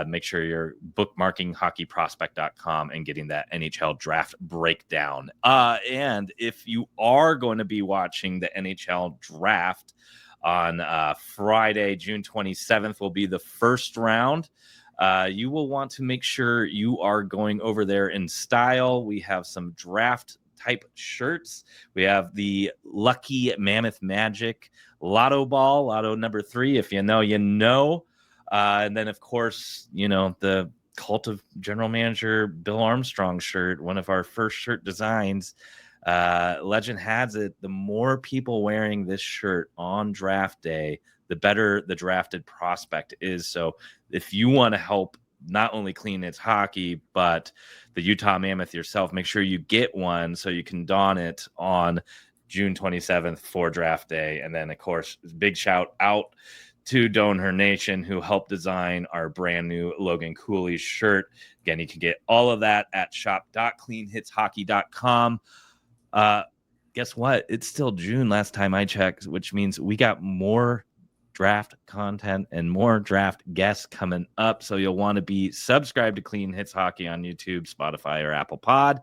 [SPEAKER 1] make sure you're bookmarking hockeyprospect.com and getting that NHL draft breakdown. And if you are going to be watching the NHL draft on Friday, June 27th, will be the first round. You will want to make sure you are going over there in style. We have some draft type shirts. We have the Lucky Mammoth Magic Lotto Ball, Lotto number 3. If you know, you know. And then, of course, you know, the Cult of General Manager Bill Armstrong shirt, one of our first shirt designs. Legend has it, the more people wearing this shirt on draft day, the better the drafted prospect is. So if you want to help not only Clean Hits Hockey, but the Utah Mammoth yourself, make sure you get one so you can don it on June 27th for draft day. And then, of course, big shout out to Donor Nation, who helped design our brand new Logan Cooley shirt. Again, you can get all of that at shop.cleanhitshockey.com. Guess what? It's still June last time I checked, which means we got more draft content and more draft guests coming up. So you'll want to be subscribed to Clean Hits Hockey on YouTube, Spotify, or Apple Pod.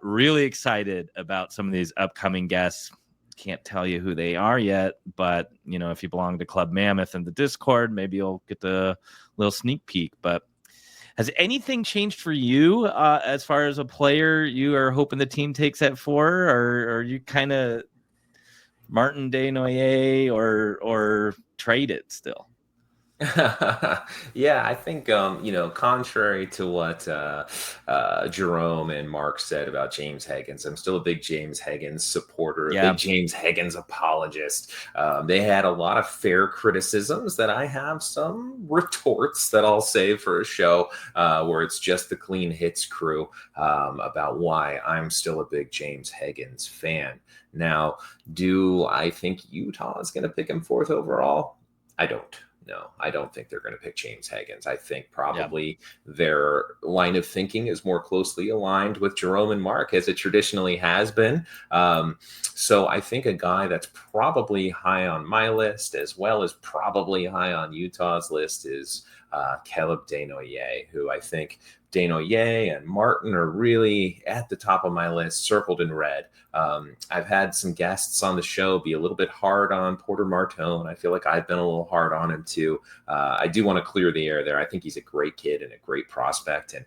[SPEAKER 1] Really excited about some of these upcoming guests. Can't tell you who they are yet, but you know, if you belong to Club Mammoth in the Discord, maybe you'll get the little sneak peek. But has anything changed for you as far as a player you are hoping the team takes at 4, or are you kind of Martin Desnoyers or trade it still?
[SPEAKER 4] Yeah, I think, contrary to what Jerome and Mark said about James Hagens, I'm still a big James Hagens supporter, a big James Hagens apologist. They had a lot of fair criticisms that I have some retorts that I'll save for a show where it's just the Clean Hits crew about why I'm still a big James Hagens fan. Now, do I think Utah is going to pick him 4th overall? I don't. No, I don't think they're going to pick James Hagens. I think probably their line of thinking is more closely aligned with Jerome and Mark, as it traditionally has been. So I think a guy that's probably high on my list, as well as probably high on Utah's list, is Caleb Desnoyers, who I think Desnoyers and Martin are really at the top of my list, circled in red. I've had some guests on the show be a little bit hard on Porter Martone. I feel like I've been a little hard on him too. I do want to clear the air there. I think he's a great kid and a great prospect, and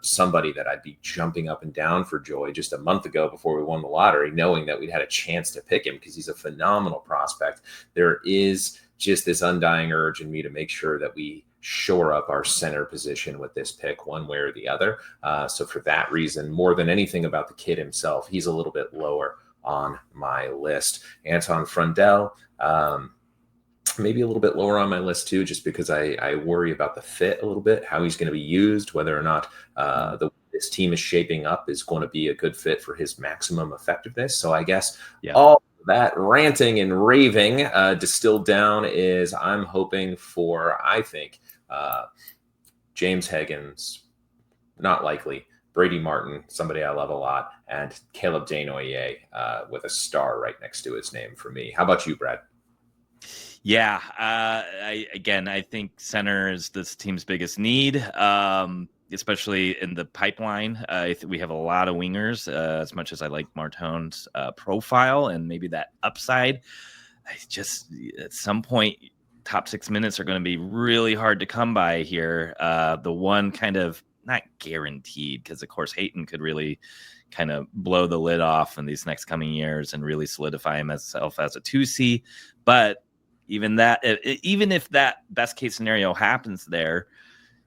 [SPEAKER 4] somebody that I'd be jumping up and down for joy just a month ago before we won the lottery, knowing that we'd had a chance to pick him because he's a phenomenal prospect. There is just this undying urge in me to make sure that we shore up our center position with this pick one way or the other. So for that reason, more than anything about the kid himself, he's a little bit lower on my list. Anton Frundell, maybe a little bit lower on my list too, just because I worry about the fit a little bit, how he's going to be used, whether or not this team is shaping up is going to be a good fit for his maximum effectiveness. So I guess all that ranting and raving distilled down is I'm hoping for, I think, James Hagens, not likely, Brady Martin, somebody I love a lot, and Caleb Desnoyers with a star right next to his name for me. How about you, Brad?
[SPEAKER 1] Yeah, I think center is this team's biggest need, especially in the pipeline. We have a lot of wingers, as much as I like Martone's profile and maybe that upside. I just, at some point, top 6 minutes are going to be really hard to come by here. The one kind of not guaranteed, because of course Hayton could really kind of blow the lid off in these next coming years and really solidify himself as a 2C. But even if that best case scenario happens there,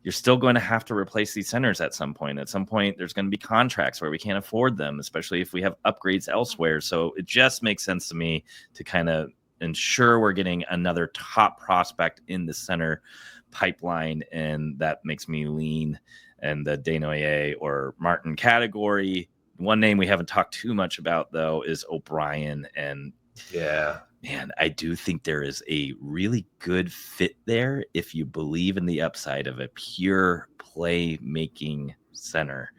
[SPEAKER 1] you're still going to have to replace these centers at some point. At some point, there's going to be contracts where we can't afford them, especially if we have upgrades elsewhere. So it just makes sense to me to kind of ensure we're getting another top prospect in the center pipeline, and that makes me lean in the Desnoyers or Martin category. One name we haven't talked too much about, though, is O'Brien. And man, I do think there is a really good fit there if you believe in the upside of a pure playmaking center.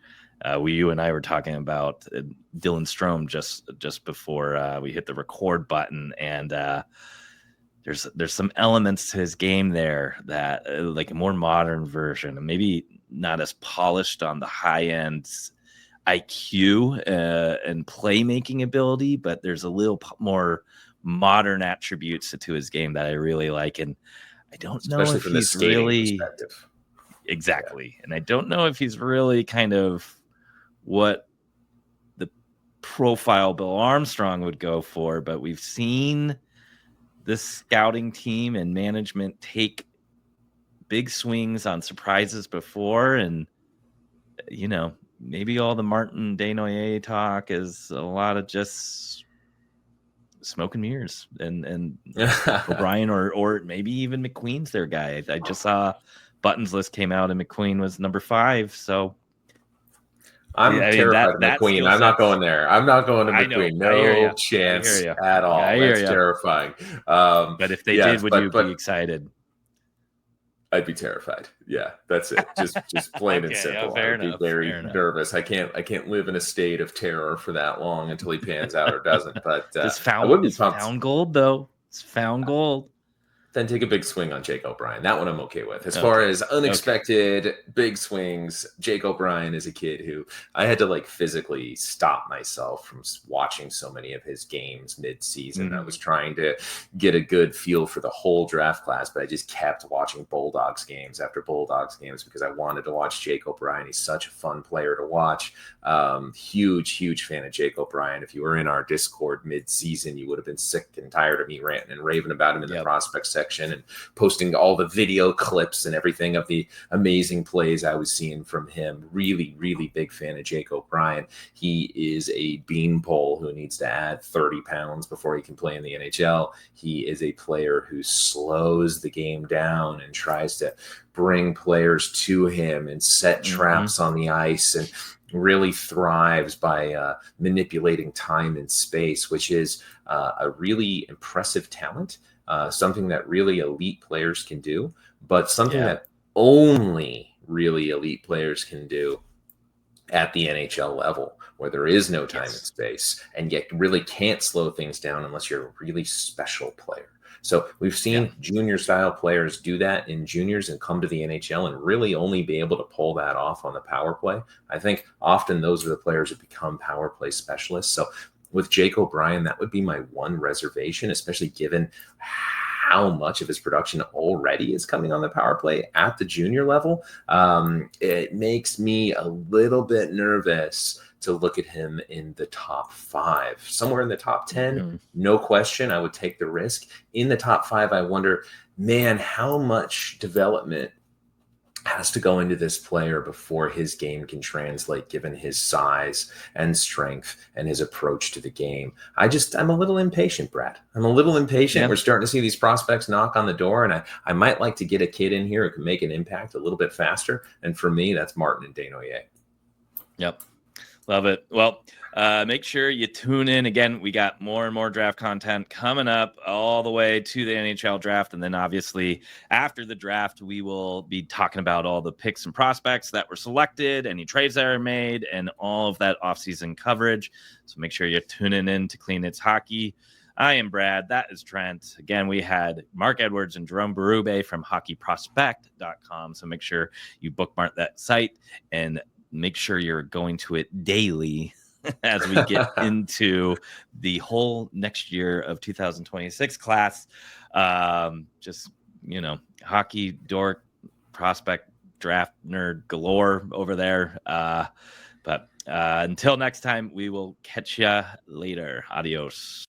[SPEAKER 1] You and I were talking about Dylan Strome just before we hit the record button, and there's some elements to his game there that like a more modern version, and maybe not as polished on the high end IQ and playmaking ability, but there's a little more modern attributes to his game that I really like. And I don't know if he's really exactly. And I don't know if he's really kind of what the profile Bill Armstrong would go for, but we've seen this scouting team and management take big swings on surprises before. And, maybe all the Martin Desnoyers talk is a lot of just smoke and mirrors, and O'Brien or maybe even McQueen's their guy. I just saw Button's list came out and McQueen was number 5. So
[SPEAKER 4] I'm terrified of McQueen. I'm not going there. I'm not going to McQueen. No chance at all. That's terrifying.
[SPEAKER 1] But if they did, would you be excited?
[SPEAKER 4] I'd be terrified. Yeah, that's it. Just plain and simple. I'd be very nervous. I can't live in a state of terror for that long until he pans out or doesn't. But
[SPEAKER 1] it's found gold, though. It's found gold.
[SPEAKER 4] Then take a big swing on Jake O'Brien. That one I'm okay with. As far as unexpected big swings, Jake O'Brien is a kid who I had to physically stop myself from watching so many of his games mid-season. I was trying to get a good feel for the whole draft class, but I just kept watching Bulldogs games after Bulldogs games because I wanted to watch Jake O'Brien. He's such a fun player to watch. Huge fan of Jake O'Brien. If you were in our Discord mid-season, you would have been sick and tired of me ranting and raving about him in the prospect section and posting all the video clips and everything of the amazing plays I was seeing from him. Really big fan of Jake O'Brien. He is a beanpole who needs to add 30 pounds before he can play in the NHL. He is a player who slows the game down and tries to bring players to him and set traps on the ice, and really thrives by manipulating time and space, which is a really impressive talent. Something that really elite players can do, but something that only really elite players can do at the NHL level, where there is no time and space, and yet really can't slow things down unless you're a really special player. So we've seen junior style players do that in juniors and come to the NHL and really only be able to pull that off on the power play. I think often those are the players who become power play specialists. So with Jake O'Brien, that would be my one reservation, especially given how much of his production already is coming on the power play at the junior level. It makes me a little bit nervous to look at him in the top 5. Somewhere in the top 10, no question, I would take the risk. In the top 5, I wonder, man, how much development has to go into this player before his game can translate, given his size and strength and his approach to the game. I'm a little impatient, Brad. I'm a little impatient.
[SPEAKER 1] Yeah.
[SPEAKER 4] We're starting to see these prospects knock on the door, and I might like to get a kid in here who can make an impact a little bit faster. And for me, that's Martin and Desnoyers.
[SPEAKER 1] Yep. Love it. Well, make sure you tune in. Again, we got more and more draft content coming up all the way to the NHL draft. And then obviously after the draft, we will be talking about all the picks and prospects that were selected, any trades that are made, and all of that offseason coverage. So make sure you're tuning in to Clean Hits Hockey. I am Brad. That is Trent. Again, we had Mark Edwards and Jérôme Bérubé from hockeyprospect.com. So make sure you bookmark that site and make sure you're going to it daily as we get into the whole next year of 2026 class. Just, hockey dork, prospect, draft nerd galore over there. But until next time, we will catch ya later. Adios.